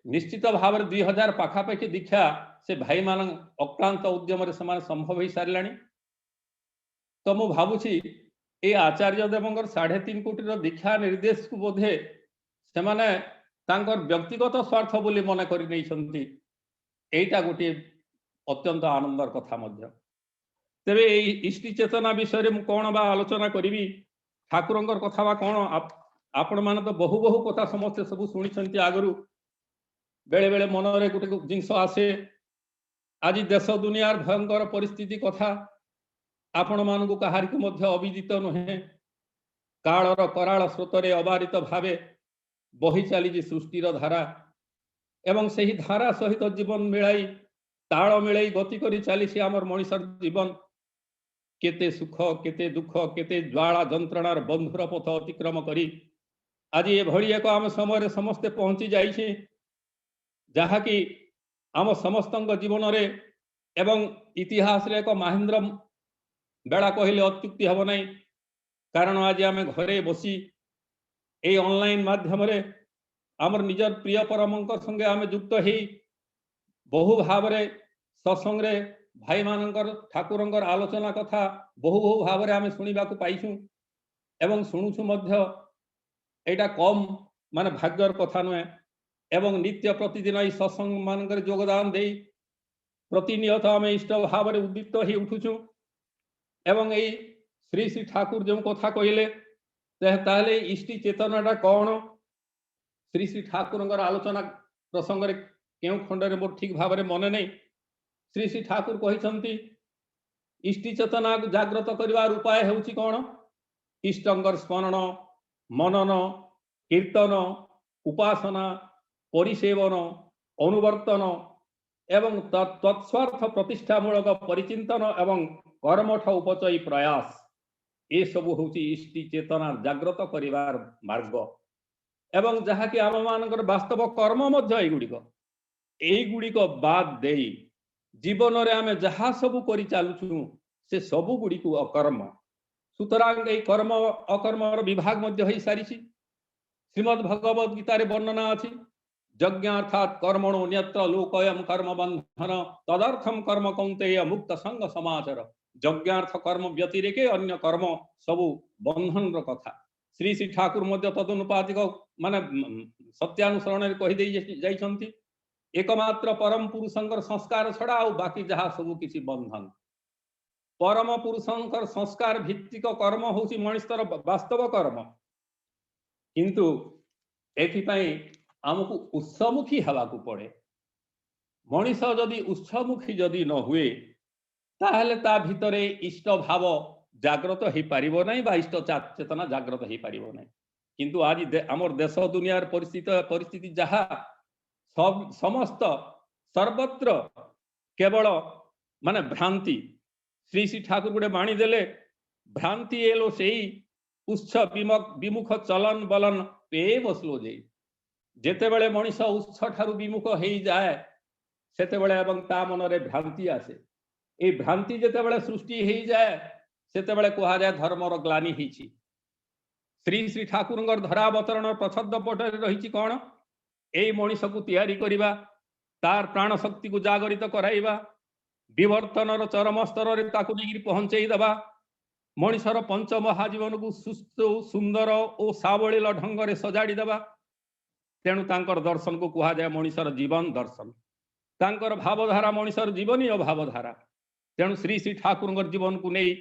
निश्चित भाव में 2000 पाखापाखि दीक्षा से भाई मान अक्लांत उद्यम रे समान संभव ही सारलाणी तो मु भाबुछि ए आचार्य देवंकर 3.5 कोटी दीक्षा निर्देश को बोधे से माने तांकर व्यक्तिगत स्वार्थ बोली मने करि नै छंती एटा गोटे अत्यंत आनंदर कथा मध्य तेरे इष्टि चेतना विषय में कौन बा आलोचना करी ठाकुरंकर कथा बा कौन आपण मान तो बहु बहु कथा समस्ते सब शुणी आगु बेले बेले मन रे गोटे जिनस आसे आज देश दुनियार भयंकर परिस्थिति कथा आपण मान को कहार को मध्य अविदित नुहे कालर कराल स्रोत रे अबारित भावे बही चली सृष्टिर धारा एवं सही धारा सहित जीवन मिलाई ताल मिलाई गति करी चली आमर मनुष्यर जीवन केते सुख केते दुख केते ज्वाला जंत्रणार बंधुर पथ अतिक्रम करी आज ये भली एक आम समय समस्ते पहुंची जाइछे जहा कि आम समस्त जीवन रे एवं इतिहास रे एक महेंद्र बेड़ा कहले अत्युक्ति हब नहीं कारण आज आम घरे बसी ए ऑनलाइन माध्यम रे आमर निजर प्रिय परमंक संगे आम युक्त ही बहु भाव रे सत्संग रे भाई मानकर ठाकुरंकर आलोचना कथा बहु बहु भाव रे आम सुनिबा को पाइछु एवं सुनुछु मध्य एटा कम माने भाग्यर कथा नुहे एवं नित्य प्रतिदिन ई सत्संग मानकर योगदान देई प्रतिनियत आम इष्ट भाव रे उद्दीप्त ही उठुछु एवं ए श्री श्री ठाकुर जो कथा कहले ताहले इष्टि चेतनाटा कौन श्री श्री ठाकुर आलोचना प्रसंग रे केउ खंडरे मोर ठीक भाव में मन नहीं श्री श्री ठाकुर कहते इष्टि चेतना को जागृत करिवार उपाय हेउची कौन इष्टंकर स्मरण मनन कीर्तन उपासना परिसेवन अनुवर्तन एवं तत्स्वार्थ प्रतिष्ठामूलक परिचिंतन एवं कर्मठ उपचयी प्रयास ये सब होची इष्टि चेतना जागृत करिवार मार्ग एवं जहाँकि आम मानकर वास्तव कर्म मध्य एगुड़िक बाद देई जीवन रे आमे जहाँ सबू करि चालुछु से सबू गुड़िक अकर्म सुतरांग ए कर्म अकर्म विभाग मध्य होई सारिछि। श्रीमद् भगवद गीता रे वर्णना अछि यज्ञार्थात् कर्मणो न्यत्र लोकयम कर्म बंधन तदर्थम कर्म कौन्तेय मुक्त संग समाचार यज्ञार्थ कर्म व्यतिरेके अन्य कर्म सबु बंधन रो कथा श्री श्री ठाकुर मध्य तदनुपातिक माने सत्यानुसरण कहि देई जाइछन्ति एकमात्र परम पुरुषंकर संस्कार छड़ा आ बाकी जहाँ सबु किछि बंधन परम पुरुषंकर संस्कार भित्तिक कर्म होछि मनुष्यर वास्तव कर्म किंतु एथिपाई आमको उत्समुखी हवाकू पड़े मनीष जदि उत्समुखी जदि न हुए ताहले ता भितरे इष्ट भाव जागृत हो पारिबो नहीं बा इष्ट चेतना जागृत हो पारिबो नहीं किंतु आज आमर देश दुनियार परिस्थिति जहाँ सब समस्त सर्वत्र केवल माने भ्रांति श्री श्री ठाकुर गुड़े बाणी देले भ्रांति एलो से उच्च विमुख चलन बलन पे बसलो जे जेते बेले मनीष उत्स ठारू विमुख हो जाए सेते बेले एवं ता मन रे भ्रांति आसे ए भ्रांति जेते बेले सृष्टि हो जाए सेते बेले कहा जाए धर्मर ग्लानि हिची श्री श्री ठाकुरंगर धरावतरण प्रछद पटरे रही कौन ए मनीष को तैयारी करिबा तार प्राण शक्ति को जागरित कराइबा विवर्तन चरम स्तर रे ताकू नेगिरी पहुंचाई दबा मनीषर पंच महाजीवन को सुस्थ सुंदर और सावलील ढंग रे सजाड़ी दबा तेणु तांकर दर्शन को कहा जाए मनीषर जीवन दर्शन तांकर भावधारा मनीषर जीवनीय भावधारा तेणु श्री श्री ठाकुर जीवन को नहीं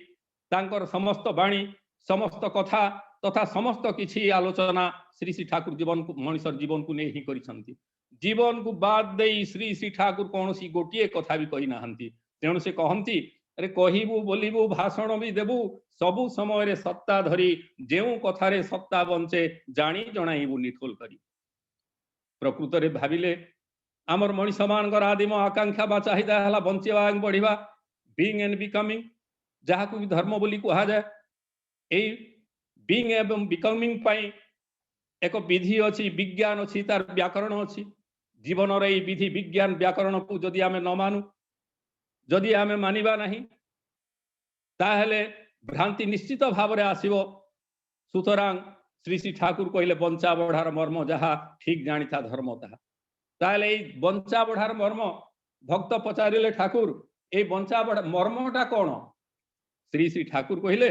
तांकर समस्त बाणी समस्त कथा तथा समस्त किछि आलोचना श्री श्री ठाकुर जीवन को मनीषर जीवन को नहीं करिसंती जीवन को बाद दे श्री श्री ठाकुर कौन सी गोटे कथा भी कही नाहंती तेणु से कहती अरे कहबू बोलबू भाषण भी देबू सबु समय रे सत्ता धरी जेउ कथारे सत्ता बंचे जानी जणाइबू निठोल करी प्रकृत रे भाविले आमर मनीष मानकर आदिम आकांक्षा बा चाहिदा हला बंचेवा बढ़िबा बीइंग एंड बिकमिंग जहाँ को भी धर्म बोली कहा जाए ए बीइंग एवं बिकमिंग पाई एक विधि अच्छी विज्ञान अच्छी तार व्याकरण अच्छी जीवन रे विधि विज्ञान व्याकरण को जदि आमे न मानु जदि आमे मानिबा नहीं ताहले भ्रांति निश्चित भाव रे आसीबो सुतरांग श्री श्री ठाकुर कहले बंचा बढ़ार मर्म जहाँ ठीक जानी था धर्म ताहा ताहले बंचा बढ़ार मर्म भक्त पचारिले ठाकुर ए बंचा बढ़ा मर्मटा कौन श्री श्री ठाकुर कहले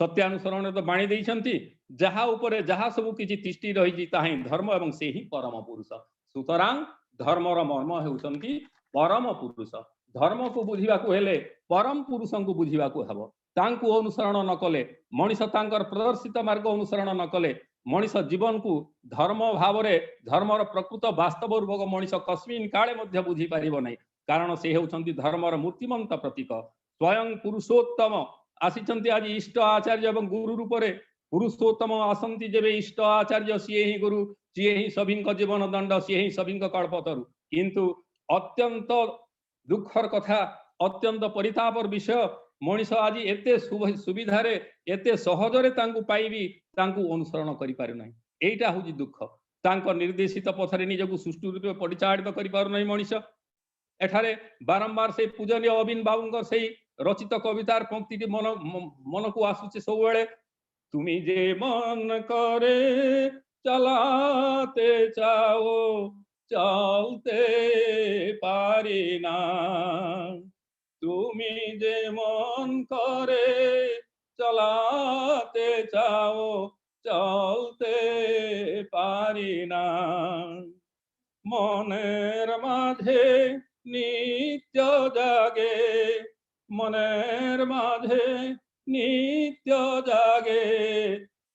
सत्यानुसरण तो बाणी देइछंती जहाँ उपरे जहाँ सब किछि तिष्टि रही ताही धर्म एवं से ही परम पुरुष सुतरांग धर्मर मर्म हेउछंती परम पुरुष धर्म को बुझिबा को हेले परम पुरुष को बुझिबा को हबो तांकु अनुसरण न कले मनीष तांकर प्रदर्शित मार्ग अनुसरण न कले मनीष जीवन को धर्म भाव रे धर्मर प्रकृत वास्तव रूप मनीष कस्मिन काले मध्य बुझी पारिबो नै कारण से हेउछंती धर्मर मूर्तिमंत प्रतीक स्वयं पुरुषोत्तम आसीचंती आज इष्ट आचार्य एवं गुरु रूप रे पुरुषोत्तम आसंती जेबे इष्ट आचार्य सीए ही गुरु सीए ही सभी जीवन दंड सीए ही सभी कल्पतरु किंतु अत्यंत दुखर कथा अत्यंत परितापर विषय मनीष आज एते सुविधा रे एते सहजरे तांकु पाइबी तांकु अनुसरण करि पारु नै एटा होजी दुख तांको निर्देशित पथरे निजकु सुष्ठु रूपे परिचालित करि पारु नै मनीष एठारे बारंबार से पूजनीय अबिन बाबूंकर से रचित कवितार पंक्ति मन मन को आसुचे सब बेले तुमी जे मन करे चलाते चाओ चलते पारी ना तुमी जे मन करे चलाते चाओ चलते पारी ना मनेर माझे नित्य जागे मनेर माझे नित्य जागे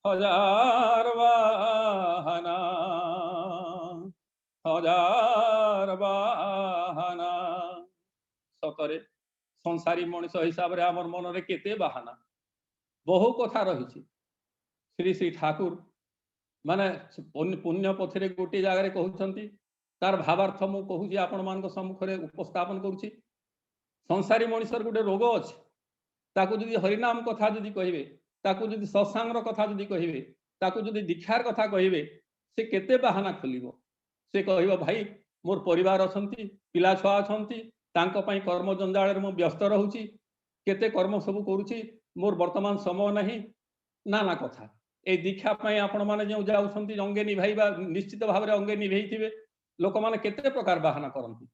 हजार बाहाना सतरे संसारी मनुष्य हिसाब रे आमर मन रे केते बाहाना बहु कथा रही श्री श्री ठाकुर माने पुण्य पथरे गोटे जगह कहउछंती तार भावार्थ मु कहूची आपण मानक सम्मुखरे उपस्थापन करूची। संसारी मनुष्यर गोटे रोग अछि ताकू जदि हरिनाम कथा जदि कहिबे ताकू जदि सत्संगर कथा जदि कहिबे ताकू जदि दीक्षार कथा कहिबे से केते बहाना खोलिबो। से कहइबो भाई मोर परिवार अछंती पिला छुआ अछंती तांको पई कर्म जंजाल मु व्यस्त रहूची केते कर्म सब करूची मोर वर्तमान समय नहीं नाना कथा। ए दीक्षा पई आपण माने जो जाउछंती अंगे निभाइबा निश्चित भाव रे अंगे निभेइथिबे लोक माने केते प्रकार बहाना करंती।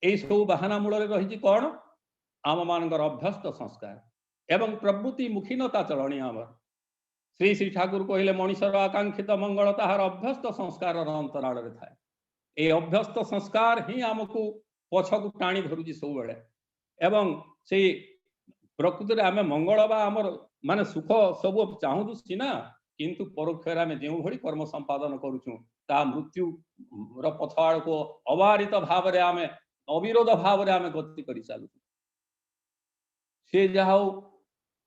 एई सब बहाना मूल रे रहिची कोन आम मानकर अभ्यस्त संस्कार एवं प्रवृत्ति मुखीनता चलणी आमर। श्री श्री ठाकुर कहले मनुष्यर आकांक्षित मंगल ताहार अभ्यस्त संस्कार अंतराल रे थाए। ए अभ्यस्त संस्कार ही आमको पछकु टाणी धरुची सब बेले एवं से प्रकृति आम मंगल बा आमर माने सुख सब चाहूँ सीना किंतु परोक्ष आम जो भली कर्म संपादन करुचु ता मृत्यु पथ आड़ को अबारित भाव रे आम अविरोध भाव रे आम गति कर चलु से जहा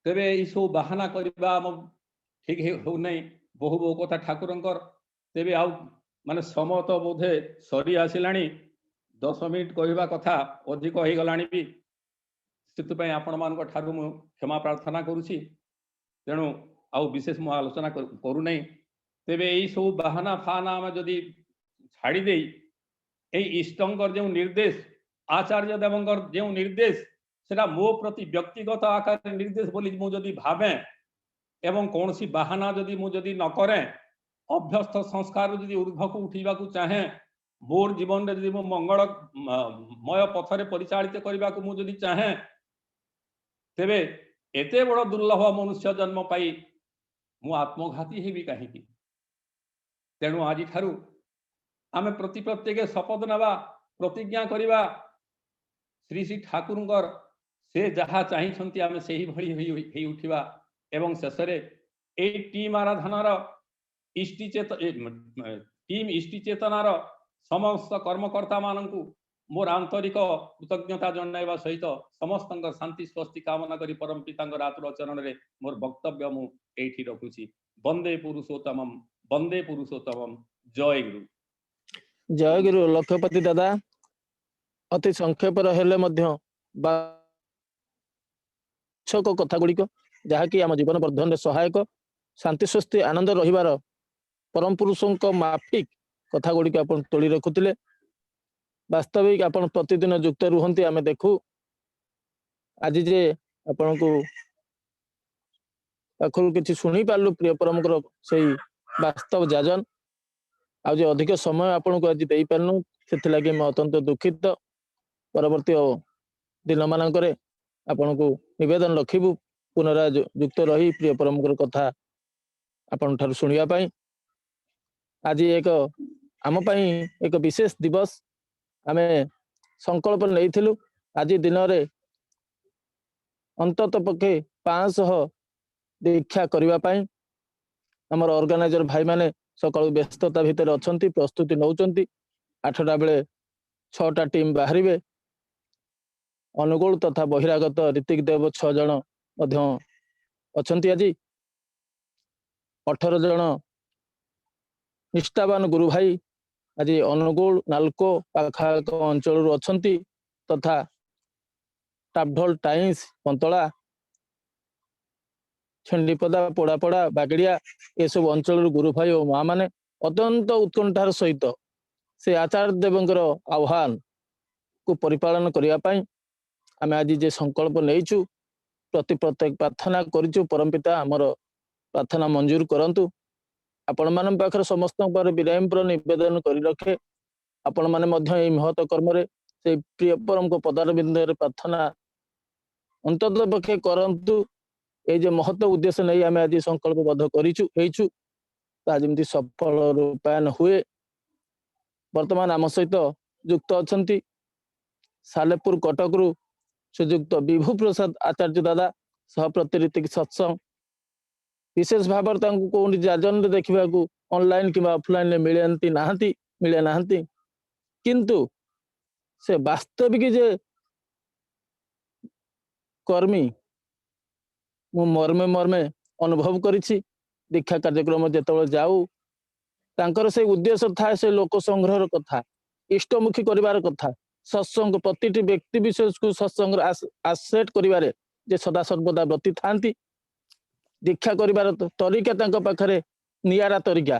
तेरे सब बाहाना करबा ठीक हो नहीं बहु बहु कथा ठाकुरंकर तेरे आउ माने समय तो बोधे सरी आसिलानी 10 मिनिट कहवा कथा अधिक हो गलानी भी से आपण मान ठारू मु क्षमा प्रार्थना करुछि। तेणु आउ विशेष मु आलोचना करू नहीं। तेबे एई सब बाहाना फाना आम जदि छाड़ी दे इष्टंकर जो निर्देश आचार्य देवंकर जो निर्देश सेटा मो प्रति व्यक्तिगत आकार निर्देश बोली मु जदि भावे एवं कौन सी बाहाना जदि मु जदि न करे अभ्यस्त संस्कार जदि ऊर्ध्व को उठा चाहे मोर जीवन जदि मो मंगलमय पथरे परिचालित करने को मुझे चाहे तेबे एते बड़ दुर्लभ मनुष्य जन्म पाई मु आत्मघाती हेबी कहीं। तेणु आज ठारू आमे प्रति प्रत्येक शपथ नवा प्रतिज्ञा करवा श्री श्री ठाकुरंकर से जहाँ चाहिए आमे से ही भली होई उठिबा एवं शेष ए टीम आराधनार इष्टि टीम इष्टि चेतनार समस्त कर्मकर्ता मानू मोर आंतरिक कृतज्ञता जनाइबा सहित समस्त शांति स्वस्ति कामना करी परम पिता आतुर चरण रे मोर वक्तव्य मु एठी रखुची। वंदे पुरुषोत्तमम जय गुरु। जय गुरु। लक्षपति दादा अति संक्षेप हेले मध्य कथा गुड़िक जहाँकि आम जीवन वर्धन में सहायक शांति स्वस्ति आनंद रहिबार परम पुरुषों माफिक कथा गुड़िक आप तोली रखुले। वास्तविक आप प्रतिदिन युक्त रुहंती आमे देखू आज जे आपण को पाखु किसी शुणी पार्लु प्रिय परमकर से वास्तव जाजन आज अधिक समय आपण को आज दे पारनु से लगे मैं अत्यंत दुखित। परवर्ती दिन मानक आपण को निवेदन रखिबु पुनरा युक्त रही प्रिय परमकर कथा आपण ठार सुनिया पाई। आज एक आम पाई एक विशेष दिवस आमे संकल्प नहीं। आज दिन रे अंतत पक्षे 500 दीक्षा करने पाई आमर ऑर्गेनाइजर भाई माने सकाळु व्यस्तता भितर अछंती प्रस्तुति नौचंती 8टा बेले 6टा टीम बाहरिबे। अनुगुल तथा बहिरागत ऋतिक देव 6 जन मध्य अछंती। आज 18 जन निष्ठावान गुरु भाई आज अनुगुल नालको पाखाक अंचल अछंती तथा टापढोल टाइंस पंतला छेंडीपदा पोड़ापड़ा बागड़िया ये सब अंचल गुरु भाई और माँ माने अत्यंत उत्कंठार सहित से आचार्य देवंकर आह्वान को परिपालन करने आम आज जे संकल्प नहींचु प्रति प्रत्येक प्रार्थना करूँ परमपिता आमर प्रार्थना मंजूर करंतु। आपण मान पाखर समस्त विनम्र निवेदन कर रखे आपण माने मध्य एई महत कर्म रे से प्रिय परम को पदार बिंदु प्रार्थना अंतत पक्षे करंतु। ये जे महत्व उद्देश्य नहीं आम आज संकल्पबद्ध करूँ जमी सफल रूपायन हुए। वर्तमान आम सहित युक्त अच्छा सालेपुर कटक रु श्रीयुक्त विभु प्रसाद आचार्य दादा सह प्रतिनिधि सत्संग विशेष भाव कौन जाजन देखा ऑनलाइन कि ऑफलाइन मिले ना किंतु से वास्तविक जे कर्मी मु मर्मे मर्मे अनुभव करिछि। दीक्षा कार्यक्रम जेतबेले जाऊ तांकर से उद्देश्य था से लोक संग्रह कथा इष्टमुखी करिवार कथा सत्संग प्रतिटी व्यक्ति विशेष को सत्संग आसेट करिवारे जे सदा सर्वदा ब्रती थांती दीक्षा करिवार तरीका तांको पाखरे नियारा तरीका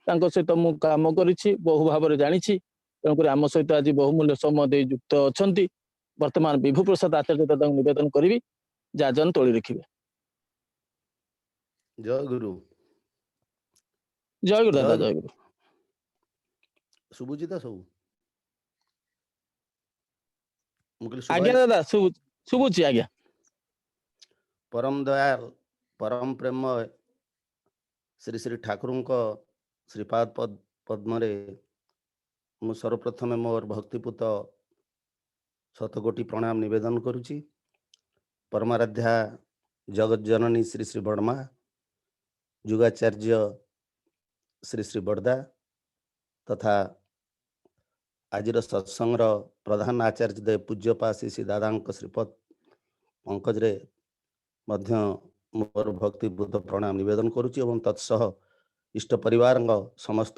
तांको सहित मु काम करिछि बहु भाव जानी तेणुक आम सहित आज बहुमूल्य समय दे युक्त अच्छा वर्तमान विभु प्रसाद आचार्य दादा निवेदन करी जाजन तोली रखिए। जय गुरु। जय गुरु दादा जय गुरु। शुभुची तो सब आज्ञा दादा शुभुची आज्ञा। परम दयाल परम प्रेम श्री श्री ठाकुर श्रीपाद पद्म मु सर्वप्रथमे मोर भक्तिपूत शतकोटी प्रणाम निवेदन करुची। परमाराध्या जगत जननी श्री श्री बड़मा जुगाचार्य श्री श्री बड़दा तथा आज सत्संग प्रधान आचार्य देव पूज्यपा श्री श्री दादा श्रीपद पंकज रे मध्य मोर भक्तिपूत प्रणाम निवेदन करुची एवं तत्सह इष्ट परिवार समस्त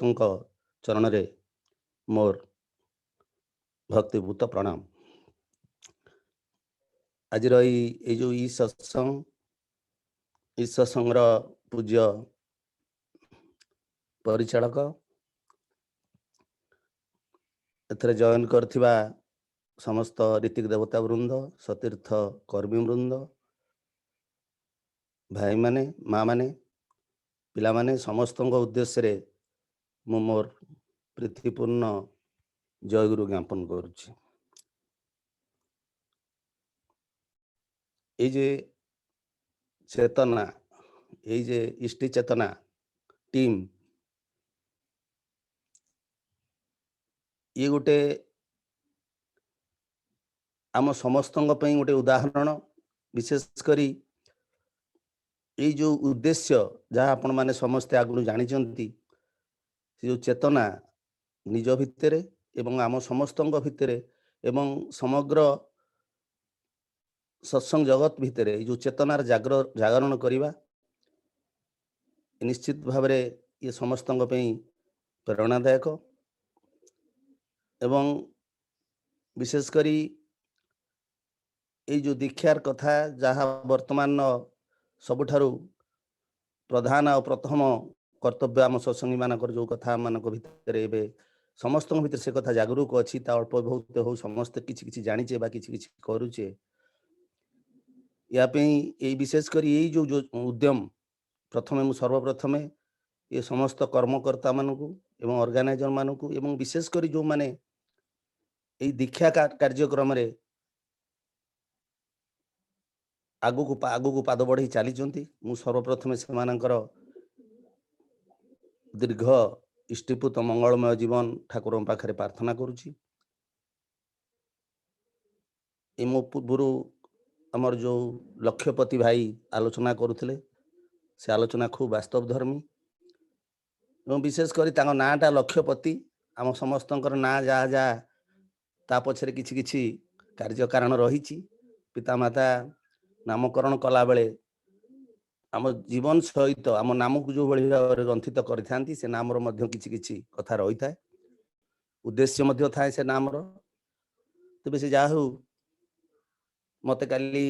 चरण रे मोर भक्तिपूत प्रणाम। आज जो सत्संग पूज्य परिचालक एथरे जॉइन करथिबा समस्त ऋतिक देवता वृंद सतीर्थ कर्मी वृंद भाई माने माँ माने पिला माने समस्त उद्देश्य रे मु मोर प्रीतिपूर्ण जय गुरु ज्ञापन करुछि। ये जे चेतना ये जे इष्टि चेतना टीम ये गोटे आम समस्त गोटे उदाहरण विशेष करी ये जो उद्देश्य जहाँ आपण माने समस्ते आगु जानी जो चेतना निज भितर एवं आम समस्त भितर एवं समग्र सत्संग जगत भितर जो चेतनार जागरण करवा निश्चित भाव ये समस्त प्रेरणादायक एवं विशेष करी ये जो दीक्षार कथा जहाँ वर्तमान सबुठारु प्रधान और प्रथम कर्तव्य आम सत्संगी मानकर जो कथा मानक भितर एबे समस्त भितर से कथा जागरूक अच्छी अल्प बहुत हो समस्ते किछि किछि जानिचे बा किछि किछि करूचे या पे विशेष करी ये जो उद्यम प्रथमे मु सर्वप्रथमे ये समस्त कर्मकर्ता मानकु एवं ऑर्गेनाइजर मानकु एवं विशेष करी जो माने ये दीक्षा कार्यक्रम रे आगु को पाद बढ़ी चली मु सर्वप्रथमे से मानकर दीर्घ इष्टिपूत मंगलमय जीवन ठाकुर पाखे प्रार्थना करुछि। मो पूर्व आमर जो लक्ष्यपति भाई आलोचना करुथिले से आलोचना खूब वास्तव धर्मी एवं विशेष करी तांको नाटा लक्ष्यपति आम समस्त ना जा जा ता पछरे किछि किछि कार्य कारण रही पितामाता नामकरण कला बेले आम जीवन सहित आम नाम को जो भाई ग्रंथित करि से नाम किछि किछि कथा रही था उद्देश्य मध्य थाए से नाम तेज से जाहू मत काली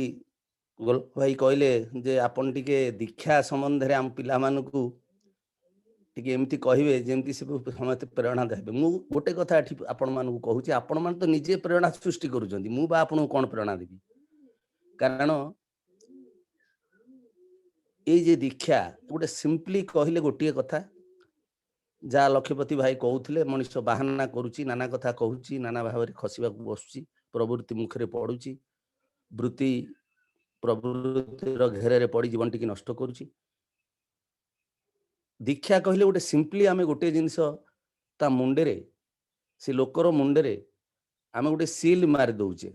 गोलप भाई कहले जे आपन टिके दीक्षा संबंध रे आम पिला मानकू टिके एमती कहिबे जेमती से समस्त प्रेरणा देबे। मु गोटे कथा एठी आपन मानकू कहूची आपन मान तो निजे प्रेरणा सृष्टि करूचंती मु बा आपन कोन प्रेरणा देबी कारण ये जे दीक्षा गोटे सिंपली कहले गोटे कथा जहाँ लक्ष्यपति भाई कहते मनुष्य बाहाना करुच्ची नाना कथा कहूँ नाना भाव में खसवा बसुची प्रवृत्ति मुखरे पड़ुची वृत्ति प्रवृत्तिर घेर पड़ जीवन टी नष्ट करुच्ची। दीक्षा कहले गोटे सिंपली आम गोटे जिनस ता मुंडे से लोकर मुंडे आम गोटे सील मारी दौचे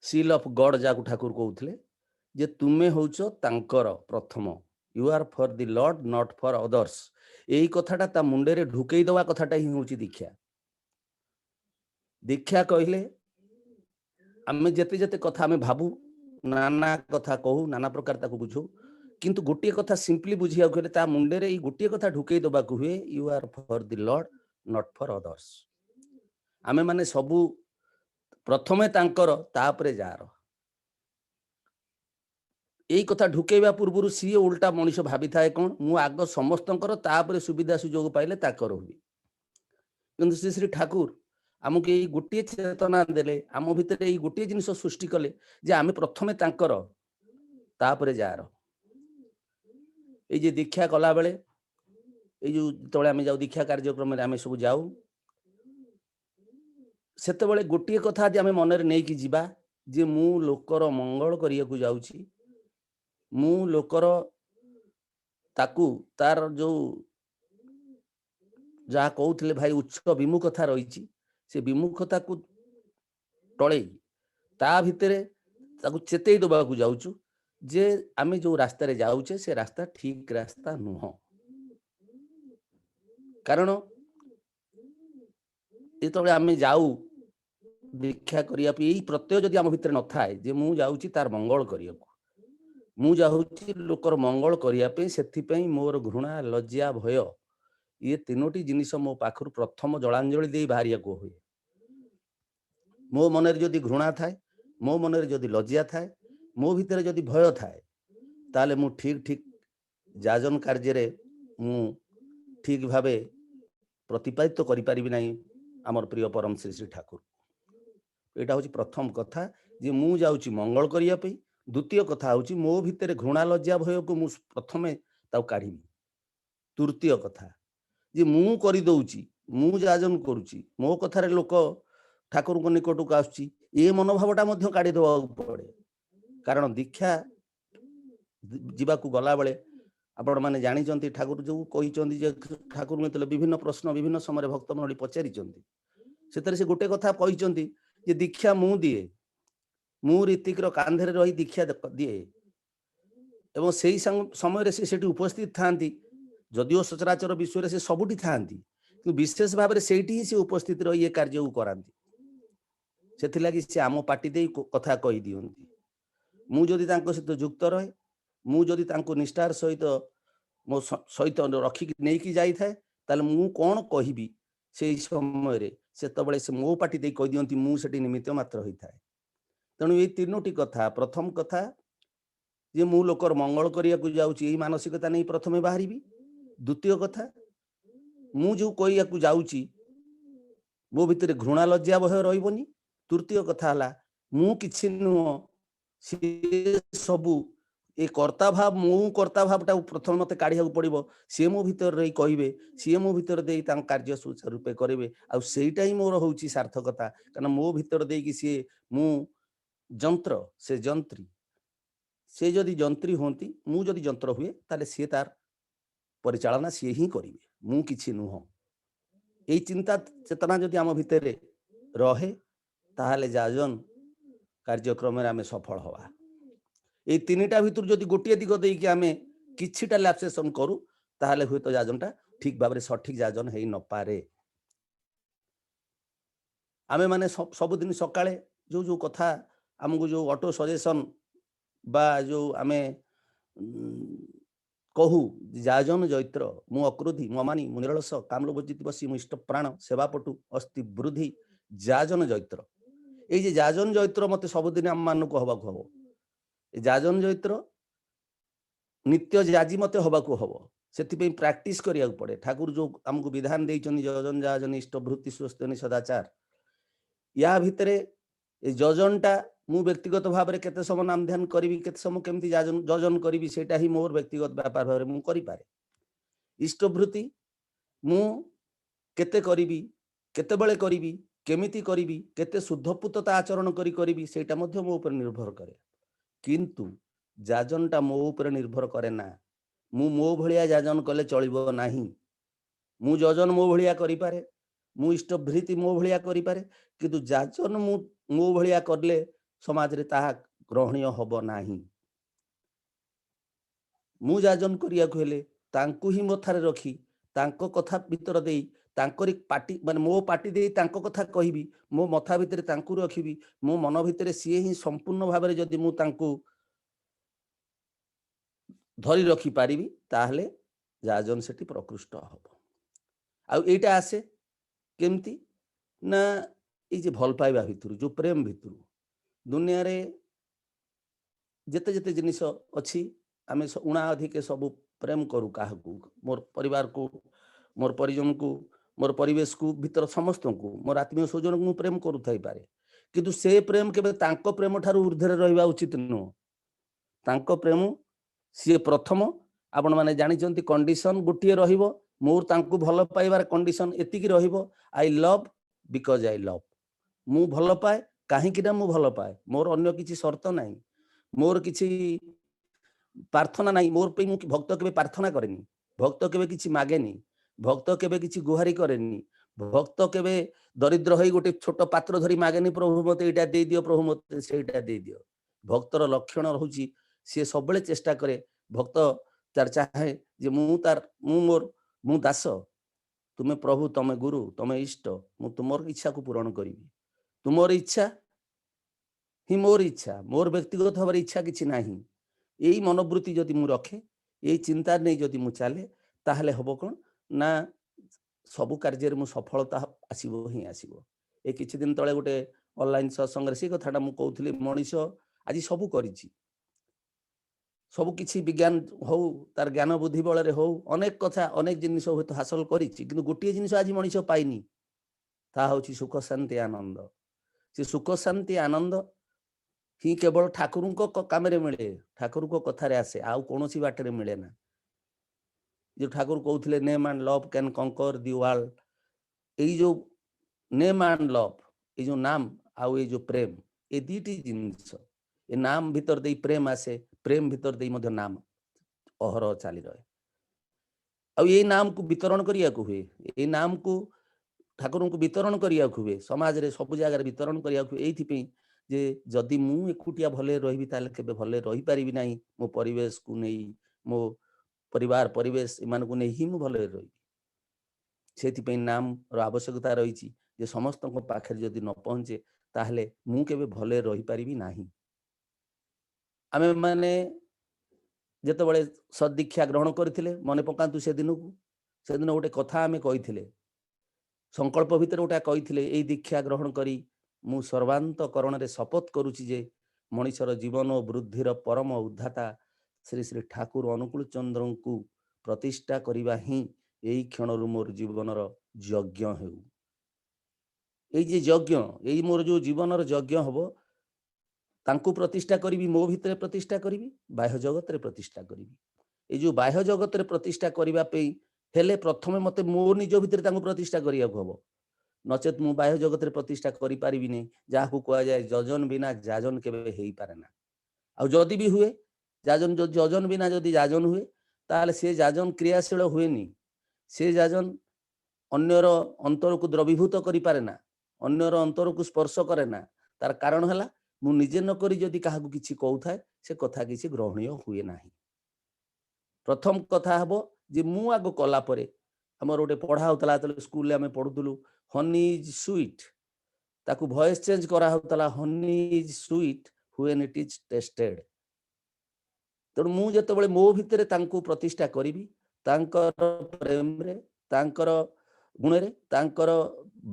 सील ऑफ गॉड जाकू ठाकुर कहते जे तुमे होच तांकर प्रथम you are for the Lord not for others यही कथाटा ता मुंडे रे ढुकई दवा कथाटा ही होची दीक्षा। दीक्षा कहले आमे जेते जेते कथा आमे भाबू नाना कथा कहू नाना प्रकार ताकू बुझू किंतु गोटे कथा सिंपली बुझिया गले ता मुंडे रे गोटे कथा ढुकई दबा को हुए you are for the Lord not for others. आमे माने सबु प्रथमे तांकर तापरे जार यही कथा ढुकेबा पूर्व सी उल्टा मनीष भावी थाए कौन मु आग समस्तंकर तापरे सुविधा सुजोग पाइले ताकर हुए किंतु श्री श्री ठाकुर आमको यही गोटे चेतना देले आम भितर यही गोटे जिनिस सृष्टि कले जे आमे प्रथमे तांकर तापरे जार ये दीक्षा कला बेले जो तले आमे जाऊ दीक्षा कार्यक्रम में आमे सब जाऊ सेते बेले गोटे कथा जे आमे मन रे नै कि जिबा जे मु लोकर मंगल करिया को जाउची मु लोकर ताकू तार जो जहाँ कहते भाई उच्च विमुखता रही से विमुखता को टले ता भितरे ताकू चेतई दबा को जाउचु जे आमे जो रास्ता रे जाउचे से रास्ता ठीक रास्ता नुह कारण ये आमे जाऊ दीक्षा करिया यही प्रत्यय जदि आम भितर न थाए जे मु जाउची तार मंगल करिया मु जाउची लोकर मंगल करिया पे सेथि पई मोर घृणा लज्जा भय ये तीनोटी जिनिस मो पाखरु प्रथम जलांजलि दे बाहरिया को हुए मो मन रे जदि घृणा थाए मो मन रे जदि लज्जा थाए मो भितर जदि भय थाए ताले मु ठीक ठीक जाजन कार्य रे मु ठीक भावे प्रतिपादित करि परिबि नाही हमर प्रिय परम श्री श्री ठाकुर एटा होची प्रथम कथा जे मु जाउची मंगल करिया पे द्वितीय कथा होची मो भितर घृणा लज्जा भय को मु प्रथमे ताउ काढिबी तृतीय कथा जे मु करि दउची मु जाजन करूची मो कथा रे लोक ठाकुर को निकट को आछी ए मनोभावटा मध्य काढी दवा पड़े कारण दीक्षा जीवा को गला बेले आपण माने जानी चंती ठाकुर जो कहि चंती जे ठाकुर में विभिन्न प्रश्न विभिन्न समय भक्त मंडली पचारि चंती सेतरे से गोटे कथा कहि चंती जे दीक्षा मु दिए मु ऋतिक रो कांधे रे रही दीक्षा दिए एवं सेही समय रे से सेठी उपस्थित थांती जदिओ सचराचर विश्व रे से सबुठी थांती कि विशेष भाव रे सेठी से उपस्थित रही ये कार्य को करांती सेथि लागि से आमो पार्टी दे कथा कहि दियंती मु जदि तांको सहित युक्त रहे मु जदि तांको निष्ठार सहित मो सहित रखिक नै कि जाई थाए ताले मु कोन कहिबी से समय रे सेतबळे से मो पार्टी दे कहि दियंती मु सेठी निमित्त मात्र होई थाए तेणु ये तीनोटी कथा प्रथम कथा जे मु लोकर मंगल करिया को जाउची एही मानसिकता नै प्रथमे बाहरिबी द्वितीय कथा मु जो कहिया को जाउची मो भितर घृणा लज्जा भय रहिबनी तृतीय कथा हला मु किछि नुह से सबु ए कर्ता भाव मु कर्ता भावटा प्रथम मते काढिया को पड़िबो से मो भितर रही कहिबे से मो भितर देई तां कार्य सुचारू रूपे करिवे आ सेईटा ही मोर होउची सार्थकता कारण मो भितर देई कि से मु जंत्र से जंत्री से जदि जंत्री होंती मु जदि जंत्र हुए ताले से तार परिचालना सी ही करिवे मु किछि नुह एई चिंता चेतना जदि आम भितर रहे ताहाले जाजन कार्यक्रम में आमे सफल हवा ए तीनिटा भितर जदि गोटे दिग देई कि आमे किछिटा लैप्सेशन करू ताहाले हुए तो जाजनटा ठीक भाबरे सठिक जाजन हेई न पारे आमे माने सब दिन सकाळे जो जो कथा हमको जो ऑटो सजेशन बा जो आमे कहू जाजन जैत्र मु अक्रोधी ममानी मु निरलस कामलोभजित बसी मु इष्ट प्राण सेवापटु अस्ति वृद्धि जाजन जैत्र ए जे जाजन जैत्र मते सबदिन आम मानक हबाकू हबो ए जाजन जैत्र नित्य जाजी मते हबाकू हबो सेति पे प्रैक्टिस करिया पड़े ठाकुर जो हमको विधान देइचनी जजन जाजन इष्ट वृत्ति सुस्तनि सदाचार या भितरे ए जजनटा मु व्यक्तिगत भाव में केते समय नाम ध्यान करी केते समय केमती जजन करी सेटा ही मोर व्यक्तिगत व्यापार भाव में करि पारे इष्टवृत्ति मु केते करी केते बेले करी केमिति करी केते शुद्धपुतता आचरण करी सेटा मध्य मो ऊपर निर्भर करे किंतु जाजनटा मो ऊपर निर्भर करे ना मु मो भलिया जाजन कले चलिबो नाही मु जजन मो भलिया करि पारे मु इष्टवृत्ति मो भलिया करि पारे किंतु जाजन मो भलिया करले समाज रे ताहा ग्रहणीय हबो नाही मु जाजन करिया को हेले तांकु ही मथारे रखी तांको कथा भीतर देई तांकरी पार्टी माने मो पार्टी देई तांको कथा कहिबी मो मथा भितरे तांकु रखिबी मो मन भितरे सिए ही संपूर्ण भाबरे जदि मु तांकु ଧରି ରଖି ପାରିବି ତାହେଲେ ଯାଜନ ସେଠି ପ୍ରକୃଷ୍ଟ ହବ। ଆଉ ଏଇଟା ଆସେ କେମିତି ନା ଏଇ ଯେ ଭଲ ପାଇବା ଭିତରୁ ଯୋଉ ପ୍ରେମ ଭିତରୁ ଦୁନିଆରେ ଯେତେ ଯେତେ ଜିନିଷ ଅଛି ଆମେ ଉଣା ଅଧିକେ ସବୁ ପ୍ରେମ କରୁ କାହାକୁ, ମୋର ପରିବାରକୁ, ମୋର ପରିଜନକୁ, ମୋର ପରିବେଶକୁ, ଭିତର ସମସ୍ତଙ୍କୁ, ମୋର ଆତ୍ମୀୟ ସ୍ୱଜନକୁ ମୁଁ ପ୍ରେମ କରୁଥାଇପାରେ, କିନ୍ତୁ ସେ ପ୍ରେମ କେବେ ତାଙ୍କ ପ୍ରେମ ଠାରୁ ଊର୍ଦ୍ଧ୍ୱରେ ରହିବା ଉଚିତ ନୁହଁ। ତାଙ୍କ ପ୍ରେମ ସିଏ ପ୍ରଥମ। ଆପଣ ମାନେ ଜାଣିଛନ୍ତି କଣ୍ଡିସନ ଗୋଟିଏ ରହିବ, ମୋର ତାଙ୍କୁ ଭଲ ପାଇବାର କଣ୍ଡିସନ ଏତିକି ରହିବ, I love because I love. ମୁଁ ଭଲ ପାଏ କାହିଁକି ନା ମୁଁ ଭଲ ପାଏ, ମୋର ଅନ୍ୟ କିଛି ସର୍ତ୍ତ ନାହିଁ, ମୋର କିଛି ପ୍ରାର୍ଥନା ନାହିଁ। ମୋର ପାଇଁ ମୁଁ ଭକ୍ତ କେବେ ପ୍ରାର୍ଥନା କରେନି, ଭକ୍ତ କେବେ କିଛି ମାଗେନି, ଭକ୍ତ କେବେ କିଛି ଗୁହାରି କରେନି, ଭକ୍ତ କେବେ ଦରିଦ୍ର ହୋଇ ଗୋଟେ ଛୋଟ ପାତ୍ର ଧରି ମାଗେନି ପ୍ରଭୁ ମତେ ଏଇଟା ଦେଇଦିଅ, ପ୍ରଭୁ ମତେ ସେଇଟା ଦେଇଦିଅ। ଭକ୍ତର ଲକ୍ଷଣ ରହୁଛି ସିଏ ସବୁବେଳେ ଚେଷ୍ଟା କରେ, ଭକ୍ତ ତାର ଚାହେଁ ଯେ ମୁଁ ଦାସ, ତୁମେ ପ୍ରଭୁ, ତମେ ଗୁରୁ, ତମେ ଇଷ୍ଟ, ମୁଁ ତୁମର ଇଚ୍ଛାକୁ ପୂରଣ କରିବି। ତୁମର ଇଚ୍ଛା ହିଁ ମୋର ଇଚ୍ଛା, ମୋର ବ୍ୟକ୍ତିଗତ ଭାବରେ ଇଚ୍ଛା କିଛି ନାହିଁ। ଏଇ ମନୋବୃତ୍ତି ଯଦି ମୁଁ ରଖେ, ଏଇ ଚିନ୍ତା ନେଇ ଯଦି ମୁଁ ଚାଲେ, ତାହେଲେ ହବ କ'ଣ ନା ସବୁ କାର୍ଯ୍ୟରେ ମୁଁ ସଫଳତା ଆସିବ ହିଁ ଆସିବ। ଏ କିଛି ଦିନ ତଳେ ଗୋଟେ ଅନଲାଇନ୍ ସତ୍ସଙ୍ଗରେ ସେ କଥାଟା ମୁଁ କହୁଥିଲି, ମଣିଷ ଆଜି ସବୁ କରିଛି, ସବୁ କିଛି ବିଜ୍ଞାନ ହଉ, ତାର ଜ୍ଞାନ ବୁଦ୍ଧି ବଳରେ ହଉ, ଅନେକ କଥା ଅନେକ ଜିନିଷ ହୁଏତ ହାସଲ କରିଛି, କିନ୍ତୁ ଗୋଟିଏ ଜିନିଷ ଆଜି ମଣିଷ ପାଇନି, ତାହା ହେଉଛି ସୁଖ ଶାନ୍ତି ଆନନ୍ଦ। ସେ ସୁଖ ଶାନ୍ତି ଆନନ୍ଦ ହିଁ କେବଳ ଠାକୁରଙ୍କ କାମରେ ମିଳେ, ଠାକୁରଙ୍କ କଥାରେ ଆସେ, ଆଉ କୌଣସି ବାଟରେ ମିଳେ ନା। ଯୋଉ ଠାକୁର କହୁଥିଲେ name and love can conquer the world, ଏଇ ଯୋଉ ନେମ୍ ଆଣ୍ଡ ଲଭ୍, ଏଇ ଯୋଉ ନାମ ଆଉ ଏଇ ଯୋଉ ପ୍ରେମ, ଏ ଦୁଇଟି ଜିନିଷ, ଏ ନାମ ଭିତର ଦେଇ ପ୍ରେମ ଆସେ, ପ୍ରେମ ଭିତର ଦେଇ ମଧ୍ୟ ନାମ ଅହରହ ଚାଲି ରହେ। ଆଉ ଏଇ ନାମକୁ ବିତରଣ କରିବାକୁ ହୁଏ, ଏଇ ନାମକୁ ଠାକୁରଙ୍କୁ ବିତରଣ କରିବାକୁ ହୁଏ, ସମାଜରେ ସବୁ ଜାଗାରେ ବିତରଣ କରିବାକୁ ହୁଏ। ଏଇଥିପାଇଁ ଯେ ଯଦି ମୁଁ ଏକୁଟିଆ ଭଲରେ ରହିବି ତାହେଲେ କେବେ ଭଲରେ ରହିପାରିବି ନାହିଁ। ମୋ ପରିବେଶକୁ ନେଇ, ମୋ ପରିବାର ପରିବେଶ ଏମାନଙ୍କୁ ନେଇ ହିଁ ମୁଁ ଭଲରେ ରହିବି। ସେଥିପାଇଁ ନାମର ଆବଶ୍ୟକତା ରହିଛି, ଯେ ସମସ୍ତଙ୍କ ପାଖରେ ଯଦି ନ ପହଞ୍ଚେ ତାହେଲେ ମୁଁ କେବେ ଭଲରେ ରହିପାରିବି ନାହିଁ। ଆମେ ମାନେ ଯେତେବେଳେ ସଦୀକ୍ଷା ଗ୍ରହଣ କରିଥିଲେ, ମନେ ପକାନ୍ତୁ ସେଦିନ ଗୋଟେ କଥା ଆମେ କହିଥିଲେ, ସଂକଳ୍ପ ଭିତରେ ଗୋଟେ କହିଥିଲେ, ଏଇ ଦୀକ୍ଷା ଗ୍ରହଣ କରି ମୁଁ ସର୍ବାନ୍ତକରଣରେ ଶପଥ କରୁଛି ଯେ ମଣିଷର ଜୀବନ ଓ ବୃଦ୍ଧିର ପରମ ଉଦ୍ଧାତା ଶ୍ରୀ ଶ୍ରୀ ଠାକୁର ଅନୁକୂଳ ଚନ୍ଦ୍ରଙ୍କୁ ପ୍ରତିଷ୍ଠା କରିବା ହିଁ ଏଇ କ୍ଷଣରୁ ମୋର ଜୀବନର ଯଜ୍ଞ ହେଉ। ଏଇ ଯେ ଯଜ୍ଞ, ଏଇ ମୋର ଯୋଉ ଜୀବନର ଯଜ୍ଞ ହବ, ତାଙ୍କୁ ପ୍ରତିଷ୍ଠା କରିବି, ମୋ ଭିତରେ ପ୍ରତିଷ୍ଠା କରିବି, ବାହ୍ୟ ଜଗତରେ ପ୍ରତିଷ୍ଠା କରିବି। ଏଇ ଯୋଉ ବାହ୍ୟ ଜଗତରେ ପ୍ରତିଷ୍ଠା କରିବା ପାଇଁ ହେଲେ ପ୍ରଥମେ ମତେ ମୋ ନିଜ ଭିତରେ ତାଙ୍କୁ ପ୍ରତିଷ୍ଠା କରିବାକୁ ହବ, ନଚେତ୍ ମୁଁ ବାହ୍ୟ ଜଗତରେ ପ୍ରତିଷ୍ଠା କରିପାରିବିନି। ଯାହାକୁ କୁହାଯାଏ ଯଜନ ବିନା ଯାଜନ କେବେ ହେଇପାରେ ନା। ଆଉ ଯଦି ବି ହୁଏ ଯଜନ ବିନା ଯଦି ଯାଜନ ହୁଏ, ତାହେଲେ ସେ ଯାଜନ କ୍ରିୟାଶୀଳ ହୁଏନି, ସେ ଯାଜନ ଅନ୍ୟର ଅନ୍ତରକୁ ଦ୍ରବୀଭୂତ କରିପାରେ ନା, ଅନ୍ୟର ଅନ୍ତରକୁ ସ୍ପର୍ଶ କରେ ନା। ତାର କାରଣ ହେଲା ମୁଁ ନିଜେ ନ କରି ଯଦି କାହାକୁ କିଛି କହୁଥାଏ, ସେ କଥା କିଛି ଗ୍ରହଣୀୟ ହୁଏ ନାହିଁ। ପ୍ରଥମ କଥା ହବ ଯେ ମୁଁ ଆଗ କଲା ପରେ, ଆମର ଗୋଟେ ପଢା ହଉଥିଲା ଯେତେବେଳେ ସ୍କୁଲରେ ଆମେ ପଢୁଥିଲୁ, ହନି ଇଜ୍ ସୁଇଟ୍, ତାକୁ ଭଏସ ଚେଞ୍ଜ କରାହଉଥିଲା, honey is sweet when it is tested. ତେଣୁ ମୁଁ ଯେତେବେଳେ ମୋ ଭିତରେ ତାଙ୍କୁ ପ୍ରତିଷ୍ଠା କରିବି, ତାଙ୍କର ପ୍ରେମରେ, ତାଙ୍କର ଗୁଣରେ, ତାଙ୍କର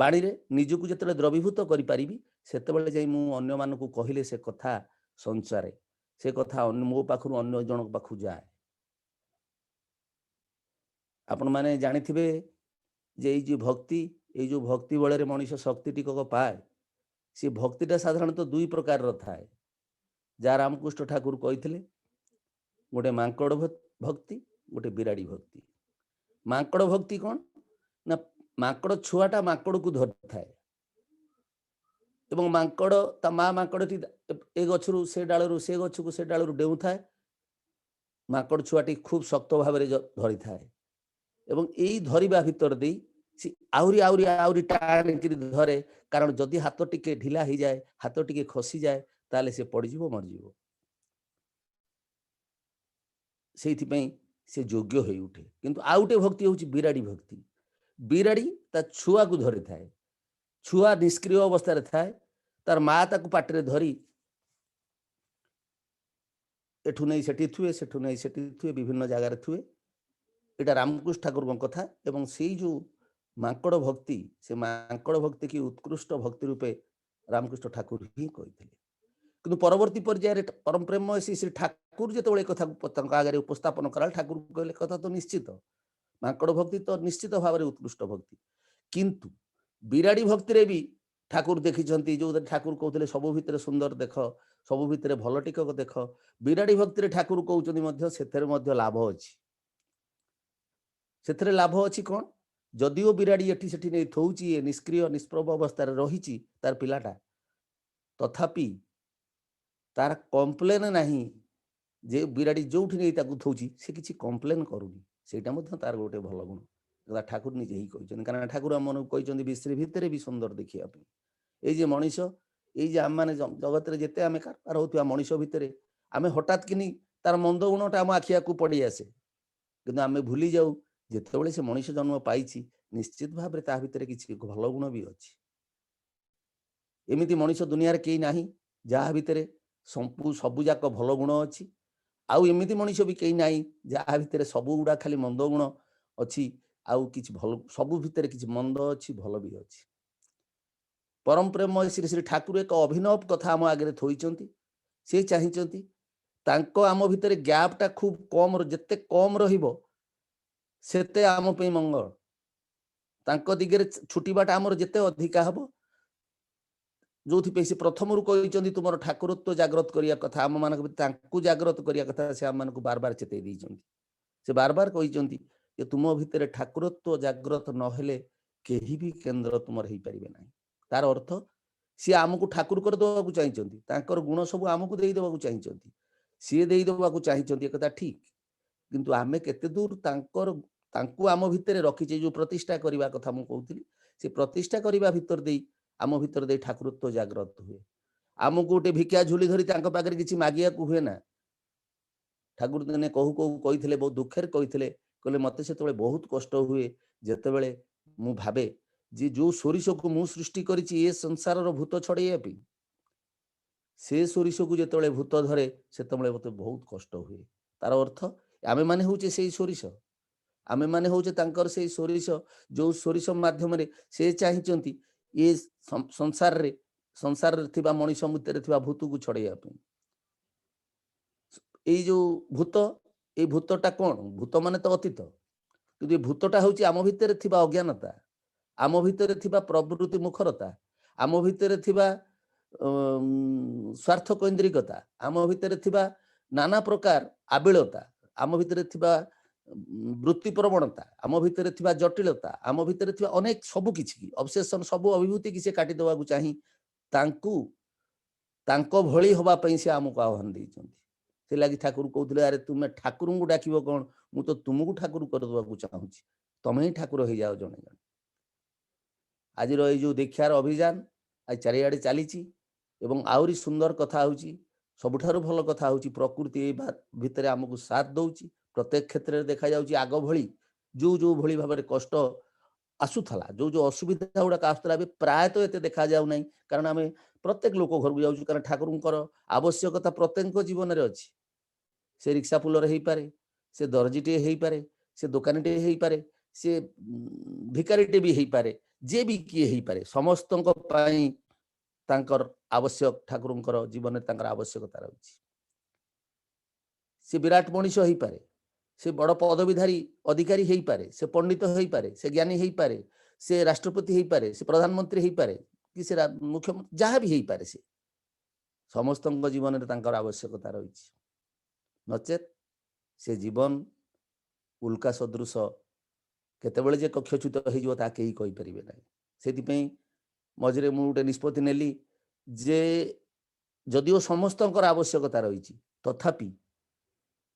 ବାଣୀରେ ନିଜକୁ ଯେତେବେଳେ ଦ୍ରବୀଭୂତ କରିପାରିବି, ସେତେବେଳେ ଯାଇ ମୁଁ ଅନ୍ୟମାନଙ୍କୁ କହିଲେ ସେ କଥା ସଞ୍ଚାରେ, ସେ କଥା ମୋ ପାଖରୁ ଅନ୍ୟ ଜଣଙ୍କ ପାଖକୁ ଯାଏ। ଆପଣମାନେ ଜାଣିଥିବେ ଯେ ଏଇ ଯୋଉ ଭକ୍ତି ବଳରେ ମଣିଷ ଶକ୍ତି ଟିକକ ପାଏ, ସେ ଭକ୍ତିଟା ସାଧାରଣତଃ ଦୁଇ ପ୍ରକାରର ଥାଏ, ଯାହା ରାମକୃଷ୍ଣ ଠାକୁର କହିଥିଲେ, ଗୋଟେ ମାଙ୍କଡ ଭକ୍ତି, ଗୋଟେ ବିରାଡି ଭକ୍ତି। ମାଙ୍କଡ ଭକ୍ତି କ'ଣ ନା, ମାଙ୍କଡ ଛୁଆଟା ମାଙ୍କଡକୁ ଧରିଥାଏ ଏବଂ ମାଙ୍କଡ ତା ମା ମାଙ୍କଡଟି ଏ ଗଛରୁ ସେ ଡାଳରୁ ସେ ଗଛକୁ ସେ ଡାଳରୁ ଡେଉଁଥାଏ, ମାଙ୍କଡ ଛୁଆଟି ଖୁବ ଶକ୍ତ ଭାବରେ ଧରିଥାଏ ଏବଂ ଏଇ ଧରିବା ଭିତର ଦେଇ ସେ ଆହୁରି ଆହୁରି ଆହୁରି ଟାଣିକିରି ଧରେ, କାରଣ ଯଦି ହାତ ଟିକେ ଢିଲା ହେଇଯାଏ, ହାତ ଟିକେ ଖସିଯାଏ, ତାହେଲେ ସେ ପଡିଯିବ, ମରିଯିବ। ସେଇଥିପାଇଁ ସେ ଯୋଗ୍ୟ ହେଇ ଉଠେ। କିନ୍ତୁ ଆଉ ଗୋଟେ ଭକ୍ତି ହେଉଛି ବିରାଡି ଭକ୍ତି। ବିରାଡି ତା ଛୁଆକୁ ଧରିଥାଏ, ଛୁଆ ନିଷ୍କ୍ରିୟ ଅବସ୍ଥାରେ ଥାଏ, ତାର ମା ତାକୁ ପାଟିରେ ଧରି एठू नहीं सेठी थुए सेठू नहीं सेठी थुए विभिन्न जगार थुए एटा रामकृष्ण ठाकुर कथा एवं से जो मांकड़ भक्ति से मांकड़ भक्ति की उत्कृष्ट भक्ति रूपे रामकृष्ण ठाकुर ही कहते किंतु परवर्ती पर्यायर परम प्रेम श्री ठाकुर जो कथा आगे उपस्थापन करा ठाकुर कहले कथा तो निश्चित मांकड़ भक्ति तो निश्चित भाव में उत्कृष्ट भक्ति किंतु बिराड़ी भक्ति रे भी ठाकुर देखी जो ठाकुर कहते सबु भितर सुंदर देख सबु भितर भल टिकक देख बिराड़ी भक्ति रे ठाकुर कहते लाभ अच्छी से लाभ अच्छी कौन जदिओ बिराड़ी एठी सेठी नहीं थौची ये निष्क्रिय निष्प्रभ अवस्था रही तार पिलाटा तथापि तार कम्प्लेन नहीं जे बिराड़ी जो नहीं थौची से किसी कम्प्लेन करूनी सेटा तार गोटे भल गुण ठाकुर निजे ही कहते कारण ठाकुर आम मन कहते विश्री भितर भी सुंदर देखा ये मनीष ये आम मैंने जगत में जिते आम कारबार होता मनीष भितर आम हठात कि तार मंद गुणटा आम आखिया को पड़ी आसे कि आम भूली जाऊ जिते से मनीष जन्म पाई निश्चित भाव ता भितर किसी भल गुण भी अच्छी एमती मनीष दुनिया कई ना जहाँ भितर सबुजाक भल गुण अच्छी आउ एमती मनीष भी कई ना जहाँ भितर सबू गुड़ा खाली मंद गुण अच्छी आउ कि भल सबू भितर किसी मंद अच्छी भल भी अच्छी परम प्रेम श्री श्री ठाकुर एक अभिनव कथा आम आगे थोइचंती से चाहिए आम भितर गैपटा खूब कम जिते कम रहिबो सेते आम पे मंगल तांको दिगरे छुटीबाटा आमर जिते अधिका हबो जो से प्रथम रू कहते तुम ठाकुरत्व जागृत करिया कथा आम मान जागृत करिया कथा से आम मानक बार बार चेतई देइचंती से बार बार कहते कि तुम भितर ठाकुरत्व जागृत नहेले केही भी केन्द्र तुमर हो पारे ना तार अर्थ सी आमको ठाकुर कर देवाक चाहिए गुण सब आमको दे देवाक चाहिए सी दे देवाक चाहिए कथा ठीक किंतु आमे केते दूर तांको आम भितर रखीचे जो प्रतिष्ठा करने कथा मुझे कहती से प्रतिष्ठा करने भितर दे आम भितर दे ठाकुरत्व जागृत हुए आमको गोटे भिक्षा झुली धरी पाखे किसी मागिया हुए ना ठाकुर दिने कहू कहू कही बहुत दुखे कही कहले मत से बहुत कष्ट हुए जिते बड़े मु भावे जे जो सोरिष को मु सृष्टि करी संसार भूत छड़े से सोरिष को जो भूत धरे से मत बहुत कष्ट हुए तार अर्थ आमे माने होचे से सोरिष आमे माने होचे तांकर से सोरिष जो सोरिष माध्यम से चाहिए ये संसार रे थिबा मनीष भितर थिबा भूत को छड़ाइया ये जो भूत ये भूतटा कौन भूत माने तो अतीत कि भूतटा हूँ आम भितर थिबा अज्ञानता आम भितर थिबा प्रवृत्ति मुखरता आम भितर थिबा स्वार्थ केन्द्रिकता आम भितर थिबा नाना प्रकार आबिलता आम भितर थिबा वृत्ति प्रवणता आम भितर थिबा जटिलता आम भितर थिबा अनेक सबु किछि ऑब्सेशन सबु अभिभूति कि से काटी देवाकू चाही तांको भଳି हवा पई से आमको आह्वान देइछंती से लगी ठाकुर कहते अरे तुम्हें ठाकुर को डाक कौन मु तो तुमको ठाकुर कर देवाकू चाहूँगी तमें ही ठाकुर हो जाओ जने जने आज जो दीक्षार अभियान आज चारिआडे चली आहरी सुंदर कथा होची सबुठारु भल कथा होची प्रकृति भितर आमको साथ दौची प्रत्येक क्षेत्र में देखा जाउची आग भली जो भली भाव कष्ट आसूला जो असुविधा गुड़ाक आसूला प्रायतः एत देखा जाऊ ना कारण आम प्रत्येक लोक घर को जाऊँ कारण ठाकुर आवश्यकता प्रत्येक जीवन में अच्छी से रिक्शा पुलर हो पारे से दर्जीटे हो पारे से दुकानीटे हो पारे से भिकारीटे भी हो पारे जे भी किए हो पारे समस्त आवश्यक ठाकुर जीवन में आवश्यकता रही से विराट मनीष हो पारे से बड़ पदवीधारी अधिकारी हो पारे से पंडित हो पारे से ज्ञानी हो पारे से राष्ट्रपति हो पारे से प्रधानमंत्री हो पारे कि से मुख्यमंत्री जहाँ भी हो पारे से समस्त जीवन में आवश्यकता रही नचेत से जीवन उल्का सदृश केतबेले जे कक्षच्युत हो कहीं कहीपर ना से मझे मुझे गोटे निष्पत्ति नेली जे जदिओ समस्त आवश्यकता रही तथापि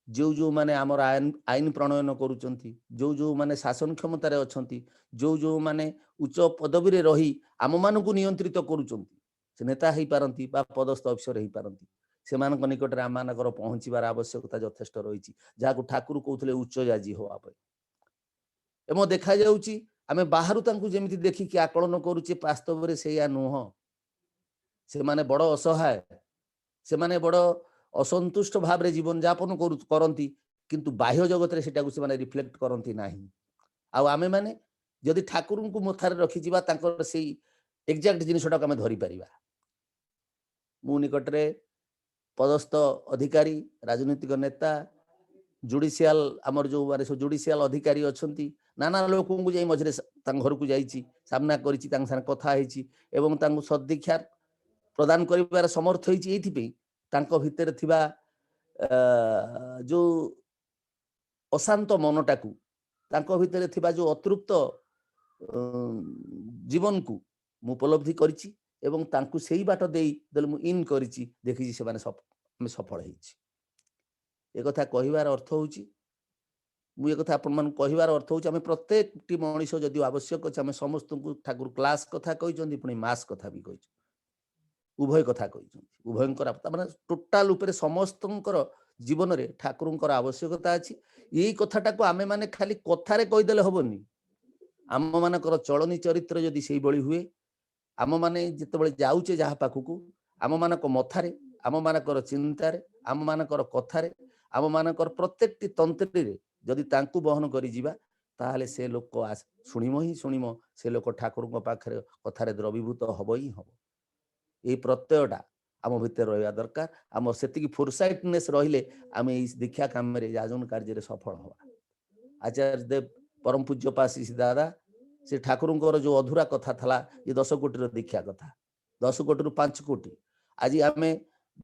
जो माने आमर आईन प्रणयन करुचंती जो माने शासन क्षमतार अच्छी जो माने उच्च पदवी रे रही आम मान को नियंत्रित करुचंती से नेता हो पारती पदस्थ अफिसर हो पारती से निकट में आम मानकर पहुँचार आवश्यकता यथेष्ट रही जहाँ ठाकुर कहते उच्च जाजी होवाई एवं देखा जाउची आमे बाहरु तांकु जेमिति देखिकी आकलन करुचे वास्तव में से नुह से माने बड़ असहाय से माने बड़ असंतुष्ट भाव रे जीवन यापन करती किंतु बाह्य जगत रे सेटा को से माने रिफ्लेक्ट करती नाही। आ आमे माने जदि ठाकुर को मथारे रखी जीवा तांकर सेई एग्जैक्ट जिनिसटा को आमे धरि परिबा। मु निकटरे पदस्थ अधिकारी राजनीतिक नेता जुडिशियल आमर जो माने सो जुडिशियल अधिकारी अछंती नाना लोक को जाई मझरे घर को जाईची सामना करिची तांग साथ कथा हेची एवं तांग सदीक्षा प्रदान करिबार समर्थ होईची एथि पे तांको भितर थिबा जो अशांत मनटाकू तांको भितर थिबा जो अतृप्त जीवन को मु उपलब्धि करिची एवं तांकु सेही बाट देई दल मु इन करिची देखिची से माने सफल हेची। ए कथा कहिबार अर्थ होची मु ए कथा अपन मन कहिबार अर्थ होची आमे प्रत्येक टी मनुष्य जदि आवश्यक अछि आमे समस्त को ठाकुर क्लास कथा कहिचंदी पुनी मास कथा भी कहिछ उभय कथा कहिचंदी उभयंकर माने टोटल ऊपर समस्तंकर जीवन रे ठाकुरंकर आवश्यकता अछि। एई कथाटा को आमे माने खाली कथारे कहि देले होबनी आम मानकर चलनी चरित्र जदि सेही बळी हुए आम माने जेतेबेले जाउचे जहा पाखकू आम मानक मथारे आम मानकर चिंतारे आम मानकर कथारे आम मानकर प्रत्येकटी तंत्री रे जदि तांकू बहन करि जीवा ताहले से लोक शुणिमो ही शुणिमो से लोक ठाकुर पाखरे कथारे द्रवीभूत हब ही हब। ये प्रत्ययटा आम भितर रहा दरकार आम से फोरसाइटनेस रहिले आम ये दीक्षा काम याजन कार्य सफल हवा। आचार्य देव परम पूज्य पासी दादा से ठाकुर जो अधूरा कथा था ये 10 कोटी दीक्षा कथा 10 कोटी रु 5 कोटी आज आम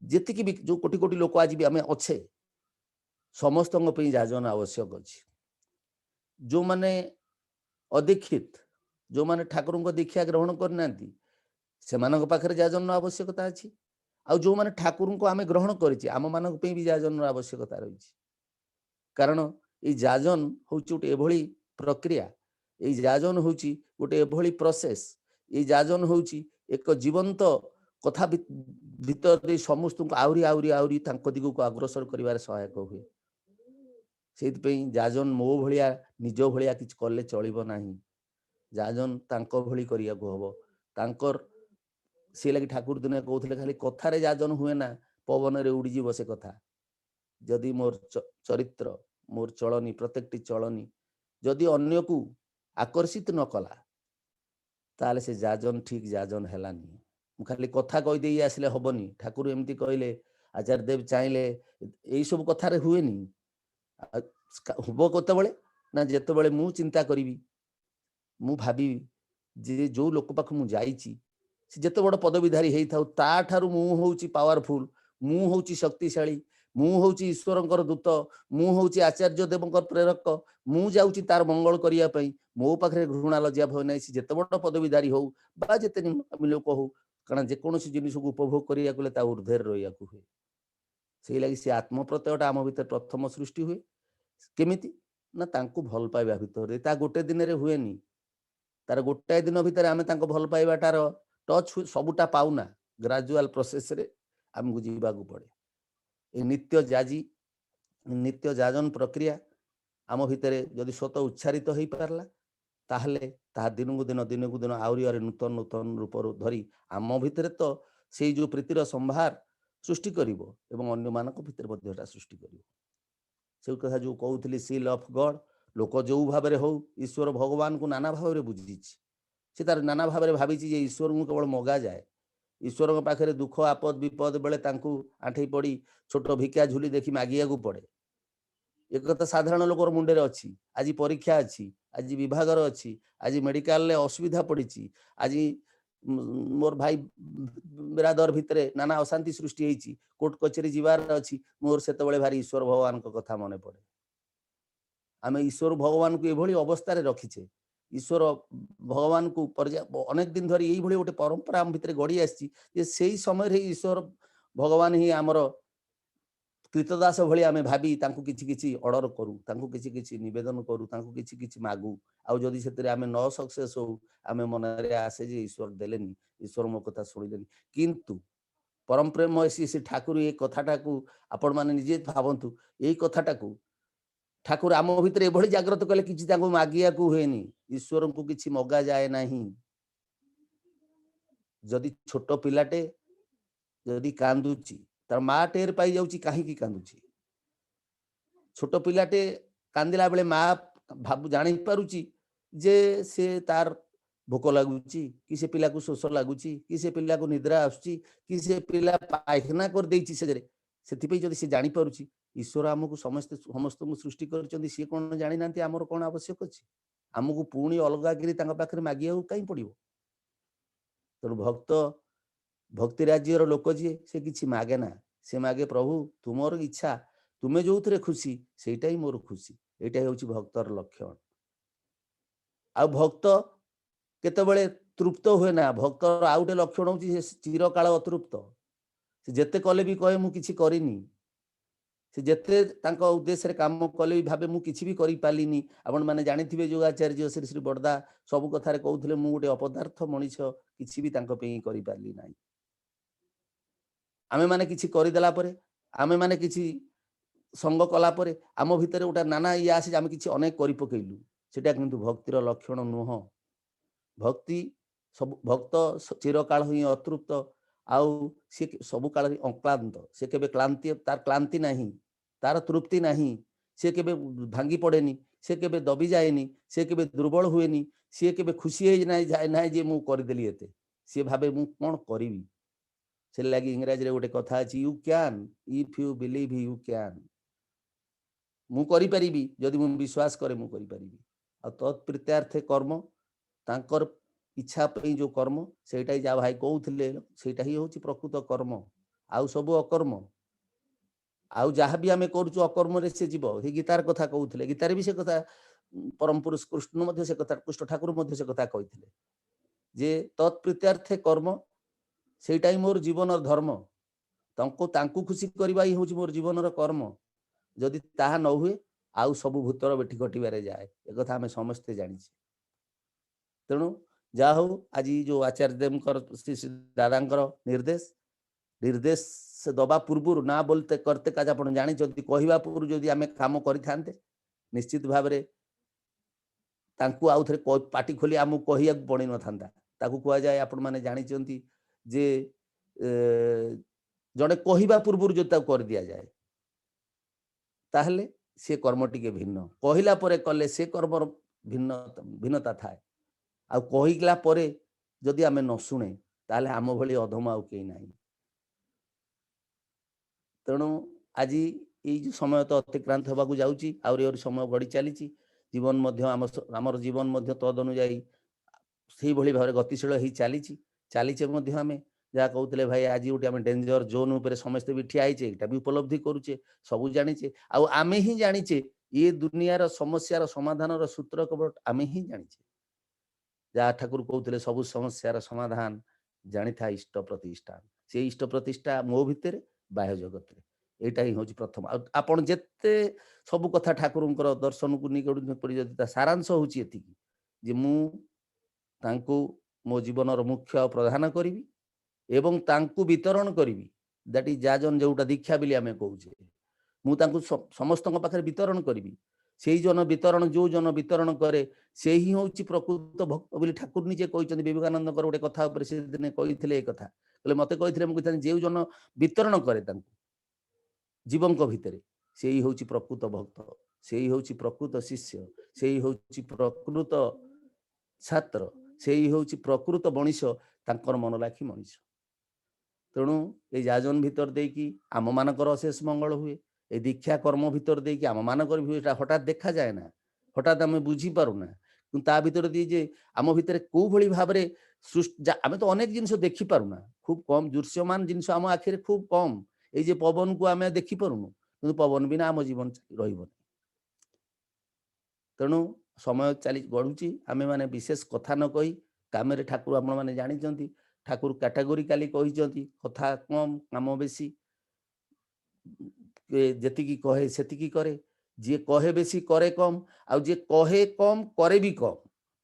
जी भी जो कोटी कोटी लोक आज भी आम अच्छे समस्त याजन आवश्यक अच्छी। जो माने अदीक्षित जो माने ठाकुर दीक्षा ग्रहण करना से पाखे याजन आवश्यकता अच्छी आ जो माने ठाकुर को आम ग्रहण करें आम मान भी याजन आवश्यकता रही। कारण ये याजन हूँ गोटे एभली प्रक्रिया ये याजन हूँ गोटे एभली प्रोसेस ये याजन हूँ एक जीवंत कथा भीतर समस्त को आहरी आहरी आहरी दिग को अग्रसर कर सहायक हुए। से याजन मो भाया निज भाया कि कले चलो ना याजन तांको भली करिया को हबो तांकर से लगी ठाकुर दिने कहते खाली कथारे याजन हुए ना पवन रे उड़ी जीव से कथा जदि मोर चरित्र मोर चलनी प्रत्येकटी चलनी जदि अन्य को आकर्षित न कला ताले से याजन ठीक याजन हेलानी। खाली कथा कही दे आसले हबनी ठाकुर एमती कहले आचार्य देव चाहिले यही सब कथारे हुएनी हब केतेबेले ना जेतेबेले मु चिंता करी मु भाबी जे जो लोक पाख मु जाईची से जेते बड़ पदवीधारी हेई थाउ ता ठारू मु होउची पावरफुल मु होउची शक्तिशाली मु होउची ईश्वरंकर दूत मु होउची आचार्य देवंकर प्रेरक मु जाउची तार मंगल करिया पई मो पाखरे घृणा लज्जा भय नै से जेते बड़ पदवीधारी होउ बा जेते लोक होउ कारण जे कोनोसी जिनिस को उपभोग करिया कुले ता ऊर्ध्वर रहिया को हुए सेही लागि से आत्म प्रत्ययटा आम भितर प्रथम सृष्टि हुए केमिति ना तांको भल पाइबा भितर ता गोटे दिन रे हुएनी तार गोटाए दिन भितर आमे तांको भल पाइबाटार टच सबुटा पाउना ग्रेजुअल प्रोसेस रे आमको जीवाकू पड़े। ये नित्य याजन प्रक्रिया आम भितर जदि स्वतः उच्चारित हो पारला ताहले ता दिन को दिन आउरी नूतन नूतन रूप धरी आम भितर तो से जो प्रीतिर संभार सृष्टि करिवो एवं अन्य मानक भितर मध्यटा सृष्टि करिवो। से कथा जो कहूली सील ऑफ गॉड लोक जो भाव हो ईश्वर भगवान को नाना भाव बुझी से तार नाना भाव भावी ईश्वर को केवल मगा जाए ईश्वर पाखे दुख आपद विपद बेले आंठे पड़ी छोट भिका झुली देखी मागिया को पड़े एक कथा साधारण लोकर मुंडे अच्छी आज परीक्षा अच्छी आज विभागर अच्छी आज मेडिकल असुविधा पड़ी आज मोर भाई बिरादर भितर नाना अशांति सृष्टि होती कोर्ट कचेरी जीवार अच्छी मोर से भारी ईश्वर भगवान कथा मन पड़े आम ईश्वर भगवान को ये अवस्था रखीचे ईश्वर भगवान को अनेक दिन धरी यही गोटे परंपरा आम भितर गड़ी आसी समय ईश्वर भगवान ही आमर कृतदास भली आमे भाबी तांको किछि किछि ऑर्डर करू तांको किछि किछि निवेदन करू तांको किछि किछि मागू आउ जदि सेतरे आमे न सक्सेस हो आमे मनरे आसे जे ईश्वर देलेनी ईश्वर मो कथा सुनिलेनी किंतु परम प्रेम से ठाकुर ये कथाटा को आपण माने निजे भावंतु यही कथाटा को ठाकुर आम भितर एभली जागृत कले किछि तांको मागिया को हुएनी ईश्वर को किछि मगा जाए नाही। जदि छोट पिलाटे जदि कांदुची तार माँ टेर पाई जाउची काहींकी कांदुची छोट पिलाटे कांदिला बेले माँ भाबु जानी पारुची जे से तार भोक लगुची कि से पिला को शोष लगुची कि से पिला को निद्रा आसुची कि से पिला पायखाना कर देइची सेजरे सेथिपई जदि से जानी पारुची ईश्वर आमको समस्त को सृष्टि करचंदी सी कोन जानि नांती हमर कोन आवश्यक अछि आमको पुणी अलगा गिरी तांका पाखरे मागिया काई पड़िबो तेणु भक्त भक्ति राज्यर लोक जी से किछि मागे ना से मागे प्रभु तुमर इच्छा तुमे जो थे खुशी सेटा ही मोर खुशी एटा होची भक्तर लक्षण आ भक्त केतबेले तृप्त हुए ना भक्तर आउ गोटे लक्षण होची चिरकाल अतृप्त से जेते कले भी कहे मु किछि करिनी से जेते तांका उद्देश्य काम कले भी भाबे मु किछि भी करि पालिनी आपण माने जानिथिबे योगाचार्य श्री श्री बड़दा सब कथारे कहउथिले मु गोटे अपदार्थ मनीष किछि भी तांका पेई करि पाली नाही आमे माने किछि करि देला परे आमे माने किछि संग कला परे आम भितर गोटा नाना इए आसे आमे किछि अनेक करि पकेइलु सेटा किंतु भक्तिर लक्षण नुह भक्ति सब भक्त चिरकाल ही अतृप्त आउ सी सबु काल अक्लांत से केबे क्लांति तार क्लांति नहीं तार तृप्ति नहीं से केबे भांगी पड़ेनी से केबे दबी जाएनी से केबे दुर्बल हुएनी सी केबे खुशी है नहीं जाए ना जे मु कर देली एते सी भाबे मु कोन करिवि से लागि इंग्रजी रे गोटे कथा अछि you can if you believe you can मु करि परिबी जदि मु विश्वास करे मु करि परिबी आ तत्प्रीत्यार्थे कर्म तांकर इच्छा पे जो कर्म सेटा ही जा भाई कहउथिले सेटा ही होची प्रकृत कर्म आउ सब अकर्म आउ जहाँ भी आमे करूछु अकर्म रे से जीव हे गीतार कथा कहउथिले गीतार भी से कथा परम पुरुष कृष्ण मध्य से कथा कृष्ण ठाकुर मध्य से कथा कहिथिले जे तत्प्रीत्यार्थे कर्म सेटा ही मोर जीवन धर्म तांकु खुशी करबा ही होची मोर जीवन कर्म जदि ताहा न हुए आउ सब भूतर बेठी घटिबारे जाए ए कथा हमें समस्ते जानि तेणु जा हो आज जो आचार्य देव श्री दादा निर्देश निर्देश से दबा पूर्व ना बोलते करते काज आप जानी कहवा पूर्व जदि आम काम करते निश्चित भाव आउ थे पाटी खोली आमको कहया पड़ ना कह जाए आपण मैंने जानी जे जड़े कहवा पूर्व जो कर दि जाए ताहले से कर्म टिके भिन्न कहला परे कले से कर्म भिन्नता थाए आ कहिला परे जदि आमे न शुणे ताले आम भली अधम आउ केही नाही तेणु आज ये समय तो अतिक्रांत होगा जाऊँगी और समय गड़ी चली जीवन आमर जीवन तद अनुजाई से भली भाव गतिशील हो चलीचे आम जहाँ कहते भाई आज गोटे आम डेंजर जोन उपर समस्ते भी ठिया यहाँ भी उपलब्धि करुचे सबू जाचे आम ही जाचे ये दुनियार समस्यार समाधान सूत्र केवल आम ही जाचे जहाँ ठाकुर कहते सबु समस्यार समाधान जानी था इष्ट प्रतिष्ठान से इष्ट प्रतिष्ठा मो भितर बाह्य जगत यहाँ ही हूँ प्रथम आपड़ जिते सबू कथा ठाकुर दर्शन को निकट सारांश हूँ ये मुझे मो जीवन मुख्य प्रदान करी एवं तांकु वितरण करी दैट इज जाजन जोटा दीक्षा बोली आम कहे मुझे समस्त पाखे वितरण करी से जन वितरण जो जन वितरण करे से ही हूँ प्रकृत भक्त बोली ठाकुर निजे कहते विवेकानंद गोटे कथा से दिन कही कथा कहले मत कही जो जन वितरण करे जीवन भितर से ही हूँ प्रकृत भक्त से ही हूँ प्रकृत शिष्य से ही हूँ प्रकृत छात्र से ही हूँ प्रकृत मनीष तांकर मन लाखी मनीष तेणु ये जाजन भितर देकी आम मानकर अशेष मंगल हुए ए दीक्षा कर्म भितर देकी आम मानकर भी हठात देखा जाए ना हठात आम बुझी पारुना कि ता भितर दी जे आम भितर को भली भाव रे सृष्टि आम तो अनेक जिनिस देखि पारुना खूब कम दृश्यमान जिनिस आम आखिरे खूब कम ये जे पवन को आम देखि पारुनु कि पवन बिना आम जीवन रहिबो तेणु समय चली गढ़ुची आमे माने विशेष कथा न कही काम ठाकुर आपण माने जानी ठाकुर कैटेगोरिकली कही कथा कम काम बेसी जेतिकी कहे सेतिकी करे जी कहे बेसी करे कम आउ जे कहे कम करे भी कम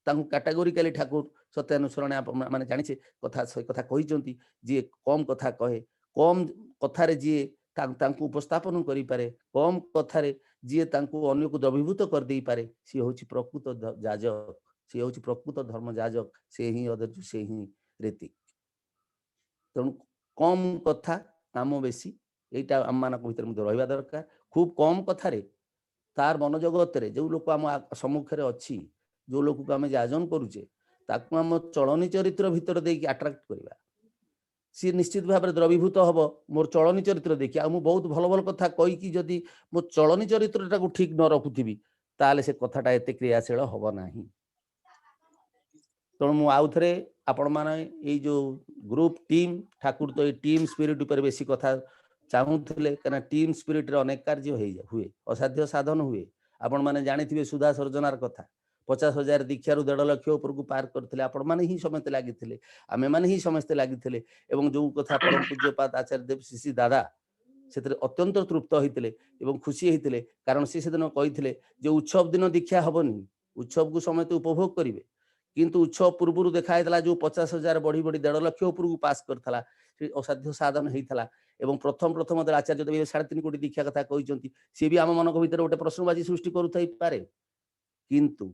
तांको कैटेगोरिकली ठाकुर सत्यानुसरण माने जानी कथा से कथा कही जी कम कथा कहे कम कथारे जी तांको उपस्थापन करि पारे कम कथारे जी तांको अन्य को द्रवीभूत कर दे पारे सी हूँ प्रकृत जाजक सी हूँ प्रकृत धर्म जाजक से ही अदर्ज से ही रीति तेणु कम कथा काम बेसी এইটা ଆମମାନଙ୍କ ଭିତରେ ମଧ୍ୟ ରହିବା ଦରକାର। ଖୁବ୍ କମ୍ କଥାରେ ତାର ମନୋଜଗତରେ ଯେଉଁ ଲୋକ ଆମ ସମ୍ମୁଖରେ ଅଛି, ଯେଉଁ ଲୋକକୁ ଆମେ ଯାଜନ କରୁଛେ, ତାକୁ ଆମ ଚଳନୀ ଚରିତ୍ର ଭିତରେ ଦେଇକି ଆଟ୍ରାକ୍ଟ କରିବା। सी निश्चित भाव में द्रवीभूत हम मोर चलनी चरित्र देखिए आ बहुत भल भल कथा कहीकि जदि मो चलनी चरित्रटा को ठीक न रखुथी ताले से कथाटा एत क्रियाशील हम ना। तेणु मु आउ थे आपण मैंने जो ग्रुप टीम ठाकुर तो ये टीम स्पिरिट उपर बेसी कथा चाहूले कहीं टीम स्पिरिट रे अनेक कार्य हुए असाध्य साधन हुए। आपण मैंने जानी सुधा सर्जनार कथा 50,000 दीक्षा 1.5 लाख उपरकू पार करते आपण मैंने ही समस्ते लगी आमे मैंने ही समस्ते लगी जो कथा परम पूज्यपाद आचार्य देव श्री दादा से अत्यंत तृप्त होते खुशी होते कारण सी दिन कही जो उत्सव दिन दीक्षा हेनी उत्सव को समस्त उपभोग करेंगे किंतु उत्सव पूर्व देखा जो 50,000 बढ़ी बढ़ी 1.5 लाख उपरकू पास करता असाध्य साधन होता प्रथम प्रथम आचार्य देव 3.5 कोटी दीक्षा कथा कहते सी भी आम मन भर गोटे प्रश्नबाजी सृष्टि करें किंतु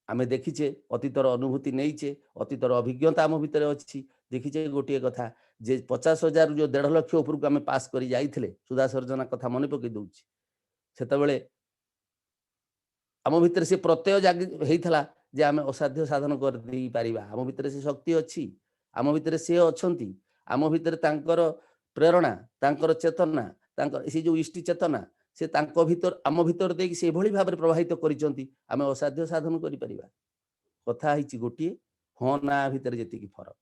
आमे देखीचे अतीतर अनुभूति नहींचे अतीतर अभिज्ञता आम भितर अच्छी देखीचे गोटे कथा जे 50,000 जो 1.5 लाख उपरकू आमे पास करी जाइथिले सुधा सर्जना कथा मन पकई दउछि सेतबेले आम भितर से प्रत्यय जागी हेइथला जे आमे असाध्य साधन कर दी परिबा आम भितर से शक्ति अच्छी आम भितर से अछंती आम भितर तांकर प्रेरणा तांकर चेतना तांकर से जो इष्टि चेतना से तांको भीतर आम भीतर देकी से भली भाव में प्रभावित करिसंती आमे असाध्य साधन करि परिबा कथा हिची गोटिए हाँ ना भीतर जेतिकी फरक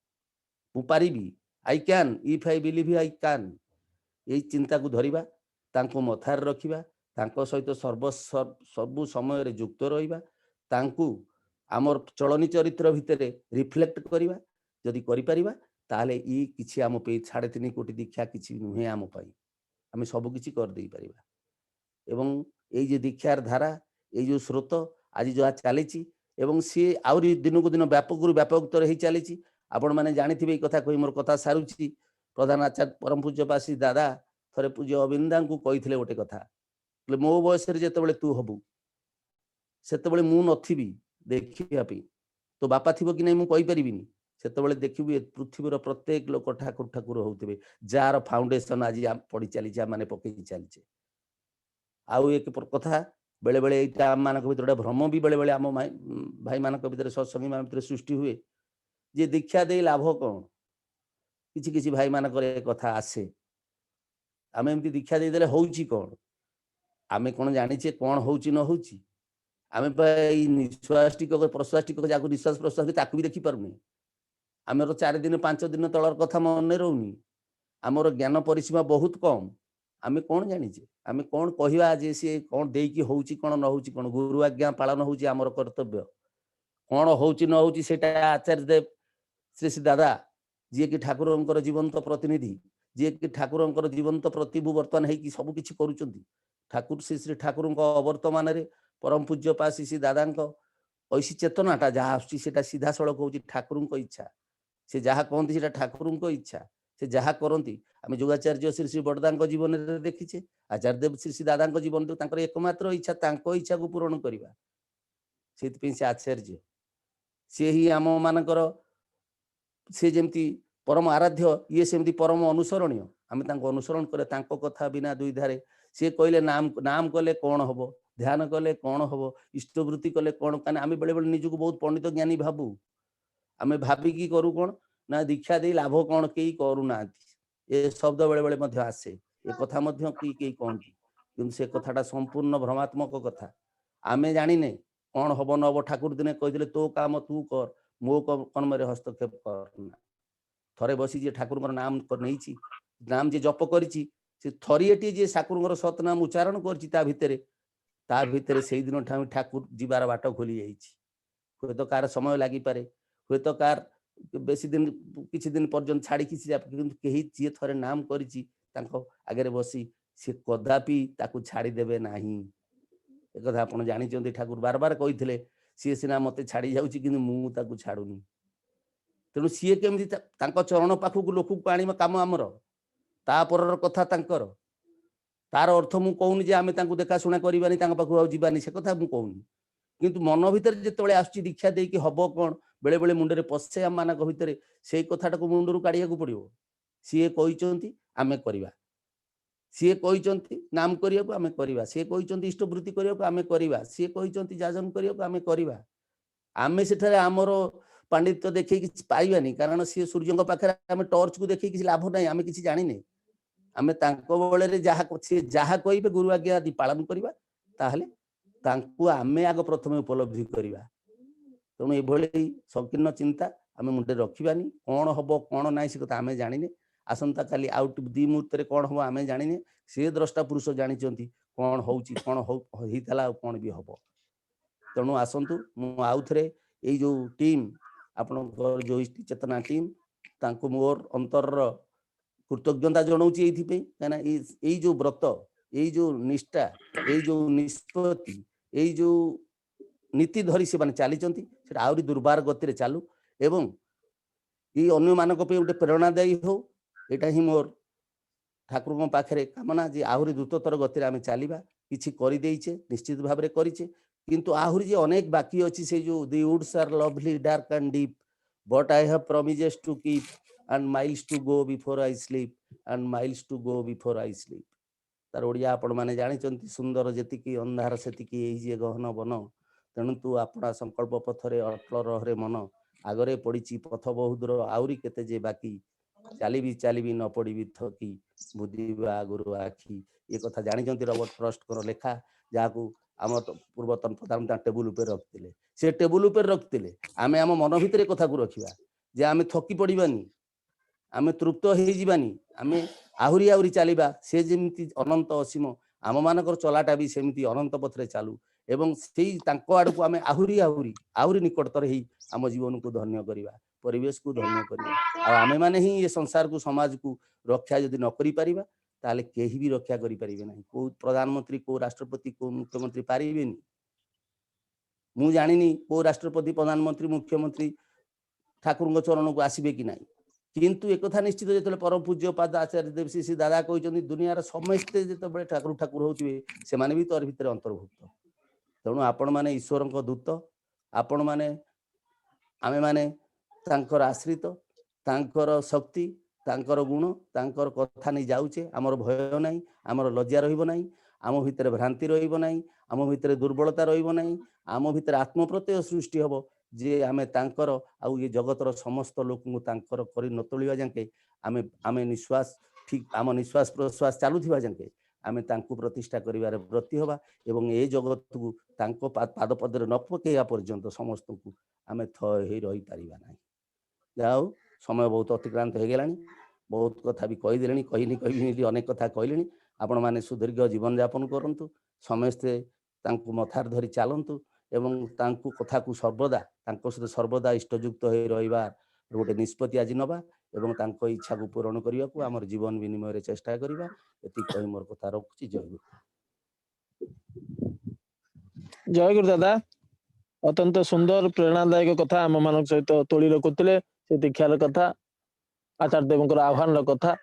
मु पारिबी I can if I believe I can यही चिंता को धरिबा तांको मथार रखिबा तांको सहित सबु समय रे युक्त रहिबा तांको आमर चलनी चरित्र भितर रिफ्लेक्ट करिबा जदि करि परिबा ताले ई किछि आम पे 3.5 कोटी दीक्षा किछि नुहे आम पई आमे सब किछि कर देई परिबा एवं ये जो दीक्षार धारा ये जो स्रोत आज जो चली सी आहरी दिन को दिन व्यापक ही चली आपण मैंने जानी कथा कही मोर कथा सारूची प्रधान आचार्य परम पूज्यपाशी दादा थरे पूज्य अविंदा को कही गोटे कथा मो बयस जिते तू हबू से मु नथिबी देखियापी तो बापा थी कि नहीं मुझे पारिनी से देखिए पृथ्वीर प्रत्येक लोक ठाकुर ठाकुर होते जार फाउंडेशन आज पड़ी चली मैंने पकई चलचे आउ एक कथा बेले बेले यहाँ आम मान भर भ्रम भी बेले बेले आम भाई मान भर सत्संगी मान भर सृष्टि हुए जे दीक्षा दे लाभ कौन किसी किसी भाई मान कथा आसे आम एमती दीक्षा देदेले होउची कौन आमे कौन जानीचे कौन होउची न होउची आमे निश्वास टिक प्रश्वास टिक जाको निश्वास प्रश्वास ताकू भी देखी पारुनी आमर 4 दिन 5 दिन तलर कथा मन रोनी आमर ज्ञान परिसीमा बहुत कम आमे कौन जानीचे आमे कौन कहवा जे सी कौन देकी होउची कौन न होउची कौन गुरु आज्ञा पालन होउची आमर कर्तव्य कौन होउची न होउची सेटा आचार्य देव श्री श्री दादा जी कि ठाकुरंकर जीवंत प्रतिनिधि जी कि ठाकुरंकर जीवंत प्रतिभू वर्तमान है कि सब किछि करूचंती ठाकुर श्री श्री ठाकुर अवर्तमान रे परम पूज्य पासी श्री दादा ऐसी चेतनाटा जहाँ आसुची सेटा सीधा सड़क होउची ठाकुरंक इच्छा से जहाँ कहती सेटा ठाकुरंक इच्छा से जहाँ करती आम योगाचार्य श्री श्री बड़दा जीवन में देखीचे आचार्य देव श्री श्री दादा जीवन में एकमात्र इच्छा इच्छा को पूरण करवा से आचार्य सी ही आम मानकर सी जमी परम आराध्य ये सेमती परम अनुसरणीय आम अनुसरण करे कथा बिना दुईधारे सी कहले नाम कले कौन हम ध्यान कले कौन हम इष्टवृत्ति कले कौन कहीं आम बेले बेले निजक बहुत पंडित ज्ञानी भावु आम भाविकी करूँ कौन ना दीक्षा दे लाभ कौन कई करूना ये शब्द बेले बेले आसे ये कथा कई कहती कि से कथाटा संपूर्ण भ्रमात्मक कथा आमे जानिने कौन हम न हम ठाकुर दिने कही तो काम तू कर मो कर्म हस्तक्षेप करना थरे बसी जे ठाकुर नाम नहीं नाम जे जप करी थरिएटी जे ठाकुर सतनाम उच्चारण कर से दिन ठाकुर जीवार बाट खोली जाइए तो कार समय लगी पारे हे तो कार बेसी दिन किसी दिन पर्यंत छाड़ी कहीं जी थे नाम करी आगे बसी सी कदापि ताकू छाड़ी देवे नाही एक कथा आप जानी ठाकुर बार बार कही सी सीना मत छाड़ी जाऊँगी कि मुझे छाड़ूनी तेणु सी केमी चरण पाखक लोक को आने कम आमर तापर कथा तार अर्थ मु कहूनी आम देखा शुणा करवानी पाखक जावानी से कथा मुझे कहूनी किंतु मन भीतर जो आसुची दीक्षा देकी हम कौन बेले बेले मुंडे पशे आम मान भीतर से कथाटा को मुंडू काढ़ा पड़ो सी कहते आम करवा सीए कहते नाम करने को आम करवा, सी कहते इष्टवृत्ति करने को आम करवा, सी कहते जाजन करने को आम करवा। आम से आमर पांडित्य देखे कि पाइबानी, कारण सी सूर्य पाखे आम टर्च को देखे किसी लाभ ना, आम कि जाने आम बड़े जहाँ कहे गुरु आज्ञा आदि पालन करवा, आम आग प्रथम उपलब्धि करवा। तेणु ये संकीर्ण चिंता आम मुंडे रखानी, कौन हम कौन ना से कथा आम जाने, आसंता काली आउट दी मुहूर्त कौन हम आम जाने, सी द्रष्टा पुरुष जानते कौन होता कौन भी हम। तेणु आसतु आउ थे जो टीम आपण जो चेतना टीम तांको मोर अंतर कृतज्ञता जनाऊँ ये कहीं जो व्रत, ये जो निष्ठा, ये जो निष्पत्ति, ये जो नीति धरी से चली आहरी दुर्बार गति चालू एवं ये अन्य मानक गोटे प्रेरणादायी हो। यहाँ ही मोर ठाकुर पाखे कामना जे आहरी द्रुततर गति आम चलवा, किसी करदेचे निश्चित भाव में करें, किंतु आहरी जे अनेक बाकी अच्छी से जो the woods are lovely dark and deep but I have promises to keep and miles to go before I sleep and miles to go before I sleep. तार ओडिया आपण माने जानिचंती सुंदर जेतिकी अंधार सेतिकी एई जे गहन बन। तेणु तू अपना संकल्प पथरे अटल रहे मन, आगरे पड़ी पथ बहुदूर आउरी केते जे बाकी, चाली न पड़ी थकी बुद्धिबा गुरु आखि। ये कथा जानिचंती रॉबर्ट फ्रॉस्ट कर लेखा, जहाँ आम पूर्वतन प्रधानमंत्री टेबुल उपर रखते, से टेबुल उपर रखते आम आम मन भितर कथा को रखा जे आम थकी पड़ानी, आम तृप्त हो जावानी, आम आहरी आहरी चलवा, से जमी अनंत असीम आम मानकर चलाटा भी सेमती अनंत पथरे चालू एवं से आड़ को आम आहरी आहरी आहरी निकटतर ही आम जीवन को धन्य करवा, परिवेश को धन्य करवा। आमे माने ही ये संसार को समाज को रक्षा यदि न करि परिबा ताले केही भी रक्षा करि परिबे नहीं। को प्रधानमंत्री को राष्ट्रपति को मुख्यमंत्री पारिबेनी, मु जानिनी को राष्ट्रपति प्रधानमंत्री मुख्यमंत्री ठाकुर चरण को आसबे कि नहीं, किंतु एक कथा निश्चित जो परम पूज्य पाद आचार्य देवश्री दादा कहते दुनिया समस्ते जो ठाकुर ठाकुर होते से माने भी तोर भितर अंतर्भुक्त। तेणु आपण माने ईश्वर दूत, आपण माने आमे माने तांकर आश्रित, तांकर शक्ति, तांकर गुण, तांकर कथा नहीं जाऊचे, आमर भय नहीं, आमर लज्जा रहिबो नहीं, आम भितर भ्रांति रहिबो नहीं, आम भितर दुर्बलता रहिबो नहीं, आम भितर आत्मप्रत्यय सृष्टि हबो जे आमे तांकर आउ ये जगतर समस्त लोक को तांकर करि न तोलिबा जांके आमे आमे निश्वास ठीक आम निश्वास प्रश्वास चालुथिबा जांके आमे तांको प्रतिष्ठा करिवार व्रती हबा एवं ए जगत को तांको पाद पदरे न पकेया पर्यंत समस्त को आमे थय हे रही पारिबा नाही। जाओ समय बहुत अतिक्रांत हो गलानी, बहुत कथा भी कहीदेले, कहनी अनेक कथा कहले। आपण माने सुदीर्घ जीवन यापन करंतु, समस्ते तांको मथार धरी चलतु एवं तांको कथा को सर्वदा तांको सहित सर्वदा इष्टयुक्त हो रहा गोटे निष्पत्ति आज नवा एवं तांको इच्छा को पूरण करने को आमर जीवन विनिमय चेष्टा करवा। एति कही मोर कथा रखुची। जय गुरु। जय गुरु दादा, अत्यंत सुंदर प्रेरणादायक कथा आम मान सहित तोली रखुले। से दीक्षार कथा, आचार्य देवंकर आह्वान कथा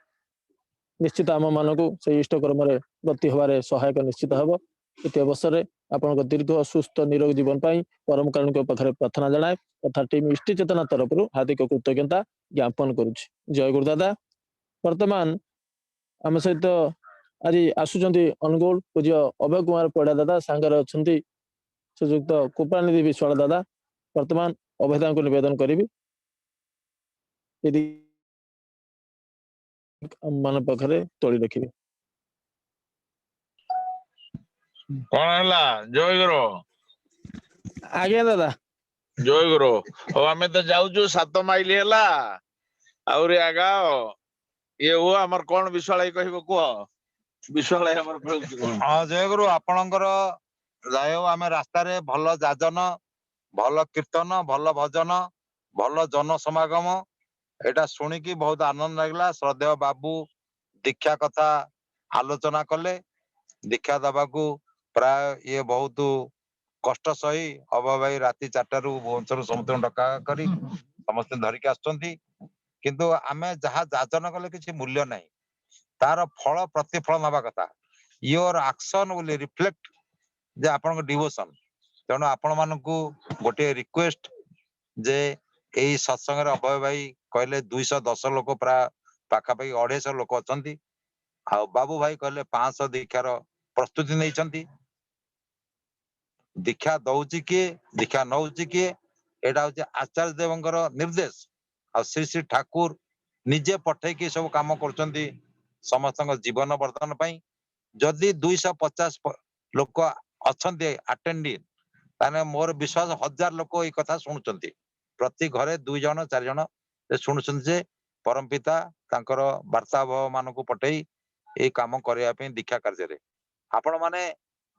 निश्चित आम मान को से इष्ट कर्म ब्रती हबारे सहायक निश्चित हम। इति अवसर में आपण दीर्घ सुस्थ निरोग जीवन पाई परम कारुणिक पाखरे प्रार्थना जनाए तथा टीम इष्टि चेतना तरफ हार्दिक कृतज्ञता ज्ञापन करुछि। जय गुरु दादा। वर्तमान आम सहित आज आसुंच अनुगुल पूज्य अभय कुमार पड़ा दादा, सांगरे अच्छा श्रीजुक्त कृपानिधि विश्वाल दादा। वर्तमान अभयदा को निवेदन करी यदि मान पाखरे तोड़ी रखिए। कौन है? जय गुरु। आज्ञा दादा। जय गुरु। हो आमे तो जाऊछु 7 माइल हैला आउरे आगाओ ये हो हमर कोन विश्वाल कहबो को विश्वाल हमर हां जय गुरु। आपणकर जाय आमे रास्ता रे भल जाजन, भल कीर्तन, भल भजन, भल जन समागम एटा सुनी की बहुत आनंद लागला। श्रद्धेय बाबू दीक्षा कथा आलोचना कले। दीक्षा दबाकू प्राय ये बहुत कष्ट सही अभय भाई राति 4 भुवनेश्वर समुद्र डका करी समस्त धरिक आसुचंती, किंतु आमे जहा जाचन कले किसी मूल्य नहीं, तार फल प्रतिफल नबा कथा। योर एक्शन विल रिफ्लेक्ट जे आपन डिवोशन। तेणु आपण मानकू गोटे रिक्वेस्ट जे एई सत्संग रे अभय भाई कहले 210 लोक प्राय पाखापाखि 250 लोक अछंती। ଆଉ ବାबୁ ଭାଇ କହିଲେ 500 ଦୀକ୍ଷାର ପ୍ରସ୍ତୁତି ନେଇଛନ୍ତି। ଦୀକ୍ଷା ଦଉଛି କିଏ, ଦୀକ୍ଷା ନଉଛି କିଏ, ଏଇଟା ହଉଛି ଆଚାର୍ଯ୍ୟ ଦେବଙ୍କର ନିର୍ଦ୍ଦେଶ। ଆଉ ଶ୍ରୀ ଶ୍ରୀ ଠାକୁର ନିଜେ ପଠେଇକି ସବୁ କାମ କରୁଛନ୍ତି ସମସ୍ତଙ୍କ ଜୀବନ ବର୍ଦ୍ଧନ ପାଇଁ। ଯଦି 250 ଲୋକ ଅଛନ୍ତି ଆଟେଣ୍ଡି, ତାହେଲେ ମୋର ବିଶ୍ୱାସ 1000 ଲୋକ ଏଇ କଥା ଶୁଣୁଛନ୍ତି। ପ୍ରତି ଘରେ 2 ଜଣ 4 ଜଣ ଶୁଣୁଛନ୍ତି ଯେ ପରମ ପିତା ତାଙ୍କର ବାର୍ତ୍ତାବହ ମାନଙ୍କୁ ପଠେଇ ଏଇ କାମ କରିବା ପାଇଁ ଦୀକ୍ଷା କାର୍ଯ୍ୟରେ। ଆପଣ ମାନେ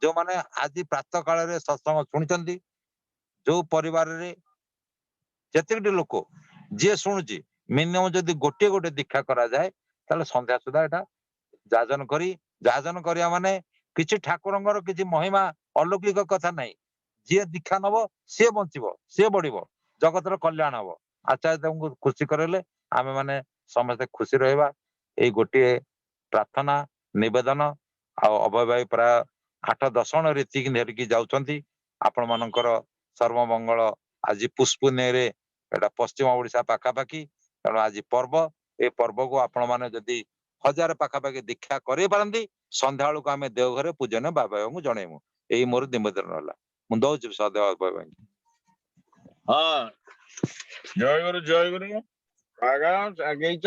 ଯୋଉମାନେ ଆଜି ପ୍ରାତଃ କାଳରେ ସତ୍ସଙ୍ଗ ଶୁଣିଛନ୍ତି, ଯୋଉ ପରିବାରରେ ଯେତିକି ଲୋକ ଯିଏ ଶୁଣୁଛି ମିନିମମ ଯଦି ଗୋଟିଏ ଗୋଟେ ଦୀକ୍ଷା କରାଯାଏ, ତାହେଲେ ସନ୍ଧ୍ୟା ସୁଦ୍ଧା ଏଟା ଯାଜନ କରିବା ମାନେ କିଛି ଠାକୁରଙ୍କର କିଛି ମହିମା ଅଲୌକିକ କଥା ନାହିଁ। ଯିଏ ଦୀକ୍ଷା ନବ ସିଏ ବଞ୍ଚିବ, ସିଏ ବଢିବ, ଜଗତର କଲ୍ୟାଣ ହବ। ଆଚାର୍ଯ୍ୟ ଦେବଙ୍କୁ ଖୁସି କରେଇଲେ ଆମେ ମାନେ ସମସ୍ତେ ଖୁସି ରହିବା। ଏଇ ଗୋଟିଏ ପ୍ରାର୍ଥନା ନିବେଦନ। ଆଉ ଅଭୟ ଭାଇ ପ୍ରାୟ 8-10 ଜଣ ରୀତିକି ଧରିକି ଯାଉଛନ୍ତି। ଆପଣ ମାନଙ୍କର ସର୍ବମଙ୍ଗଳ। ଆଜି ପୁଷ୍ପୁନେରେ ଏଟା ପଶ୍ଚିମ ଓଡିଶା ପାଖାପାଖି, ତେଣୁ ଆଜି ପର୍ବ। ଏ ପର୍ବକୁ ଆପଣ ମାନେ ଯଦି 1000 ପାଖାପାଖି ଦୀକ୍ଷା କରେଇ ପାରନ୍ତି, ସନ୍ଧ୍ୟା ବେଳକୁ ଆମେ ଦେଓଘରେ ପୂଜନୀୟ ବାବା ଭାଇଙ୍କୁ ଜଣେଇବୁ। ଏଇ ମୋର ନିବେଦନ ରହିଲା। ମୁଁ ଦଉଛି ସଦେବ ଅଭୟ ଭାଇ। ହଁ, ଜୟ ଗୁରୁ ଆଗେଇଛ।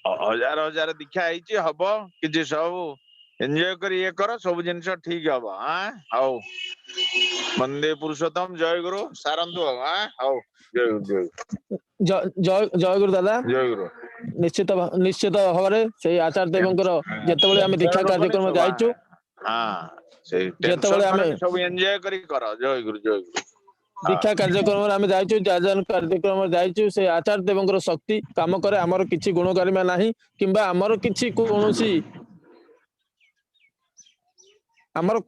1000 ଦୀକ୍ଷା ହେଇଛି, ହବ କିଛି ସବୁ ଏନ୍ଜୟ କରି ଇଏ କର, ସବୁ ଜିନିଷ ଠିକ ହବ। ହଉ, ବନ୍ଦେ ପୁରୁଷୋତ୍ତମ। ଜୟ ଗୁରୁ ସାରନ୍ତୁ। ହଉ, ଜୟ ଗୁରୁ, ଜୟ ଗୁରୁ ଦାଦା। ଜୟ ଗୁରୁ। ନିଶ୍ଚିତ ଭାବରେ ସେଇ ଆଚାର୍ଯ୍ୟ ଦେବଙ୍କର ଯେତେବେଳେ ଆମେ ଦୀକ୍ଷା କାର୍ଯ୍ୟକ୍ରମ ଯାଇଛୁ, ସେଇ ଯେତେବେଳେ ଟେନସନ ଆମେ ସବୁ ଏନ୍ଜୟ କରି କର। ଜୟ ଗୁରୁ, ଜୟ ଗୁରୁ। ଦୀକ୍ଷା କାର୍ଯ୍ୟକ୍ରମରେ ଆମେ ଯାଇଛୁ, ଯାଜନ କାର୍ଯ୍ୟକ୍ରମରେ ଯାଇଛୁ, ସେ ଆଚାର୍ଯ୍ୟ ଦେବଙ୍କର ଶକ୍ତି କାମ କରେ। ଆମର କିଛି ଗୁଣ ଗାରିମା ନାହିଁ, କିମ୍ବା ଆମର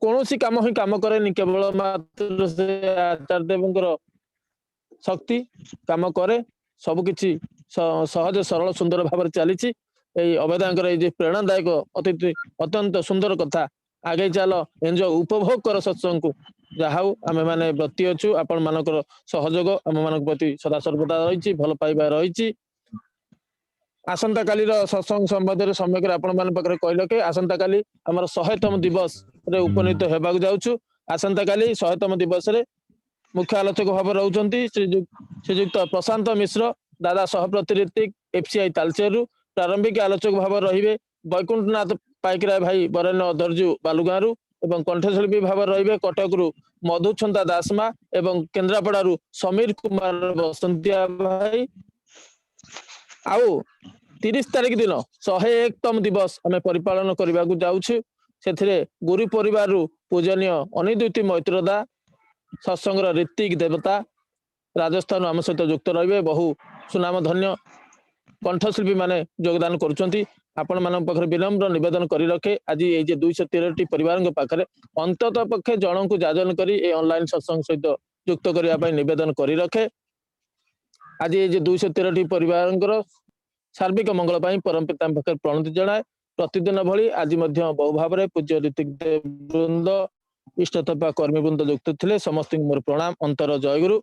କୌଣସି କାମ ହିଁ କାମ କରେନି। କେବଳ ମାତ୍ର ସେ ଆଚାର୍ଯ୍ୟ ଦେବଙ୍କର ଶକ୍ତି କାମ କରେ। ସବୁକିଛି ସହଜ ସରଳ ସୁନ୍ଦର ଭାବରେ ଚାଲିଛି। ଏଇ ଅଭେଦାଙ୍କର ଏଇ ଯେ ପ୍ରେରଣାଦାୟକ ଅତ୍ୟନ୍ତ ସୁନ୍ଦର କଥା। ଆଗେଇ ଚାଲ, ଏନ୍ଜୟ, ଉପଭୋଗ କର ସତ୍ସଙ୍ଗକୁ। ଯାହା ହଉ ଆମେ ମାନେ ବ୍ରତୀ ଅଛୁ, ଆପଣ ମାନଙ୍କର ସହଯୋଗ ଆମ ମାନଙ୍କ ପ୍ରତି ସଦାସର୍ବଦା ରହିଛି, ଭଲ ପାଇବା ରହିଛି। ଆସନ୍ତା କାଲିର ସତ୍ସଙ୍ଗ ସମ୍ବନ୍ଧରେ ସମ୍ୟକରେ ଆପଣ ମାନଙ୍କ ପାଖରେ କହିଲେ କି ଆସନ୍ତା କାଲି ଆମର 100ତମ ଦିବସରେ ଉପନୀତ ହେବାକୁ ଯାଉଛୁ। ଆସନ୍ତା କାଲି 100ତମ ଦିବସରେ ମୁଖ୍ୟ ଆଲୋଚକ ଭାବରେ ରହୁଛନ୍ତି ଶ୍ରୀଯୁକ୍ତ ପ୍ରଶାନ୍ତ ମିଶ୍ର, ଦାଦା ସହପ୍ରତି ଋତିକ, FCI ତାଲଚେରରୁ। ପ୍ରାରମ୍ଭିକ ଆଲୋଚକ ଭାବରେ ରହିବେ ବୈକୁଣ୍ଠନାଥ ପାଇକରାୟ ଭାଇ ବରେଣ୍ୟ ଅଧର୍ଯ୍ୟୁ ବାଲୁଗାଁରୁ, ଏବଂ କଣ୍ଠଶିଳ୍ପୀ ଭାବରେ ରହିବେ କଟକରୁ ମଧୁଛନ୍ଦା ଦାସମା, ଏବଂ କେନ୍ଦ୍ରାପଡାରୁ ସମୀର କୁମାର ବସନ୍ତିଆ ଭାଇ। ଆଉ 30 ତାରିଖ ଦିନ 101ତମ ଦିବସ ଆମେ ପରିପାଳନ କରିବାକୁ ଯାଉଛୁ। ସେଥିରେ ଗୁରୁ ପରିବାରରୁ ପୂଜନୀୟ ଅନିଦୁତି ମୈତ୍ରଦା, ସତ୍ସଙ୍ଗର ଋତିକ ଦେବତା, ରାଜସ୍ଥାନ ଆମ ସହିତ ଯୁକ୍ତ ରହିବେ। ବହୁ ସୁନାମ ଧନ୍ୟ କଣ୍ଠଶିଳ୍ପୀ ମାନେ ଯୋଗଦାନ କରୁଛନ୍ତି। ଆପଣ ମାନଙ୍କ ପାଖରେ ବିନମ୍ର ନିବେଦନ କରି ରଖେ, ଆଜି ଏଇ ଯେ 213ଟି ପରିବାରଙ୍କ ପାଖରେ ଅନ୍ତତଃ ପକ୍ଷେ ଜଣଙ୍କୁ ଯାଜନ କରି ଏ ଅନଲାଇନ ସତ୍ସଙ୍ଗ ସହିତ ଯୁକ୍ତ କରିବା ପାଇଁ ନିବେଦନ କରି ରଖେ। ଆଜି ଏଇ ଯେ 213ଟି ପରିବାରଙ୍କର ସାର୍ବିକ ମଙ୍ଗଳ ପାଇଁ ପରମ ପିତାଙ୍କ ପାଖରେ ପ୍ରଣତି ଜଣାଏ। ପ୍ରତିଦିନ ଭଳି ଆଜି ମଧ୍ୟ ବହୁ ଭାବରେ ପୂଜ୍ୟ ଋତିକ ଦେବ ବୃନ୍ଦ, ଇଷ୍ଟତପା କର୍ମୀ ବୃନ୍ଦ ଯୁକ୍ତ ଥିଲେ। ସମସ୍ତଙ୍କୁ ମୋର ପ୍ରଣାମ, ଅନ୍ତର ଜୟଗୁରୁ।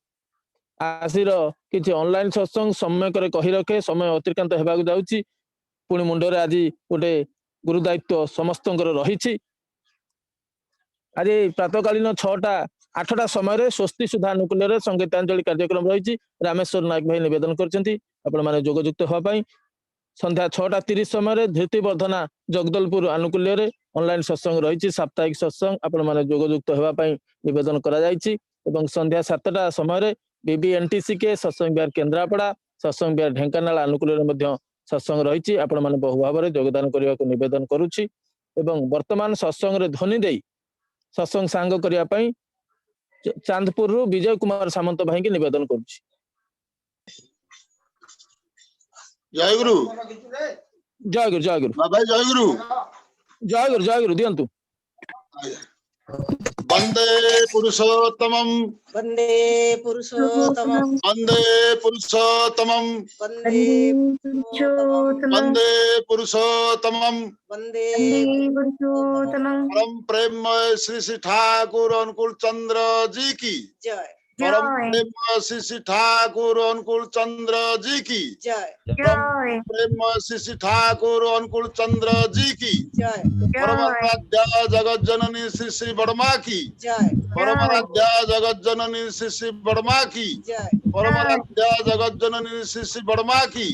ଆଜିର କିଛି ଅନଲାଇନ ସତ୍ସଙ୍ଗ ସମ୍ୟକରେ କହି ରଖେ, ସମୟ ଅତିକ୍ରାନ୍ତ ହେବାକୁ ଯାଉଛି। ପୁଣି ମୁଣ୍ଡରେ ଆଜି ଗୋଟେ ଗୁରୁ ଦାୟିତ୍ୱ ସମସ୍ତଙ୍କର ରହିଛି। ଆଜି ପ୍ରାତଃକାଳୀନ 6ଟା-8ଟା ସମୟରେ ସ୍ୱସ୍ତି ସୁଧା ଆନୁକୂଲ୍ୟରେ ସଙ୍ଗୀତାଞ୍ଜଳି କାର୍ଯ୍ୟକ୍ରମ ରହିଛି। ରାମେଶ୍ୱର ନାୟକ ଭାଇ ନିବେଦନ କରିଛନ୍ତି ଆପଣ ମାନେ ଯୋଗଯୁକ୍ତ ହେବା ପାଇଁ। ସନ୍ଧ୍ୟା 6ଟା 30 ସମୟରେ ଧୃତି ବର୍ଦ୍ଧନା ଜଗଦଲପୁର ଆନୁକୂଲ୍ୟରେ ଅନଲାଇନ ସତ୍ସଙ୍ଗ ରହିଛି, ସାପ୍ତାହିକ ସତ୍ସଙ୍ଗ ଆପଣ ମାନେ ଯୋଗଯୁକ୍ତ ହେବା ପାଇଁ ନିବେଦନ କରାଯାଇଛି। ଏବଂ ସନ୍ଧ୍ୟା 7ଟା ସମୟରେ BBNTCK ସତ୍ସଙ୍ଗ ବିହାର କେନ୍ଦ୍ରାପଡା, ସତ୍ସଙ୍ଗ ବିହାର ଢେଙ୍କାନାଳ ଆନୁକୂଲ୍ୟରେ ମଧ୍ୟ ସତ୍ସଙ୍ଗ ରହିଛି। ଆପଣ ମାନେ ବହୁ ଭାବରେ ଯୋଗଦାନ କରିବାକୁ ନିବେଦନ କରୁଛି। ଏବଂ ବର୍ତ୍ତମାନ ସତ୍ସଙ୍ଗରେ ଧ୍ୱନି ଦେଇ ସତ୍ସଙ୍ଗ ସାଙ୍ଗ କରିବା ପାଇଁ ଚାନ୍ଦପୁରରୁ ବିଜୟ କୁମାର ସାମନ୍ତ ଭାଇଙ୍କୁ ନିବେଦନ କରୁଛି। ଜୟ ଗୁରୁ, ଜୟ ଗୁରୁ, ଜୟ ଗୁରୁ, ଭାଇ ଜୟ ଗୁରୁ, ଜୟ ଗୁରୁ, ଜୟ ଗୁରୁ ଦିଅନ୍ତୁ। ବନ୍ଦେ ପୁରୁଷୋତ୍ତମମ୍, वन्दे पुरुषोत्तमं ବନ୍ଦେ ପୁରୁଷୋତ୍ତମମ୍, वन्दे पुरुषोत्तमं ବନ୍ଦେ ପୁରୁଷୋତ୍ତମମ୍। वन्दे परम प्रेममय श्री श्री ठाकुर अनुकूल चंद्र जी की जय। परम प्रेम श्री श्री ठाकुर अनुकूल चंद्र जी की परम प्रेम श्री श्री ठाकुर अनुकूल चंद्र जी की परमाराध्या जगत जननी श्री श्री वर्मा की परमाराध्या जगत जननी श्री श्री वर्मा की परमाराध्या जगत जननी श्री श्री वर्मा की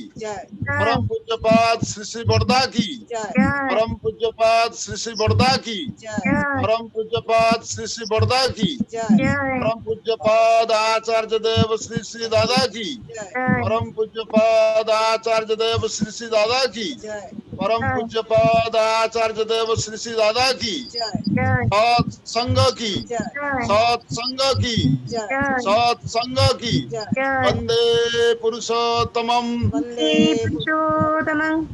परम पूज्यपाद श्री श्री बड़दा की परम पूज्यपाद श्री श्री बड़दा की परम पूज्यपाद श्री श्री बड़दा की परम पूज्यपाद आचार्य देव श्री श्री दादा की परम पूज्यपाद आचार्य देव श्री श्री दादा की परम पूज्यपाद आचार्य देव श्री श्री दादा की सत्संग की सत्संग की सत्संग की वंदे पुरुषोत्तमम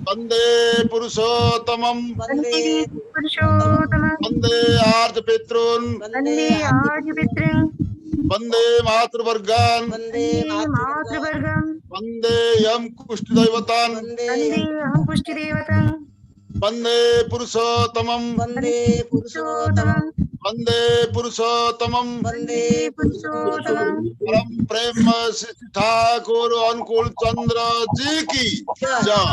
वंदे पुरुषोत्तमम वंदे आर्त पितॄन् वंदे मातृवर्गान् वंदे यम कुष्ठदैवतान् वंदे पुरुषोत्तमम वंदे पुरुषोत्तमम परम प्रेम श्री ठाकुर अनुकूल चंद्र जी की जय।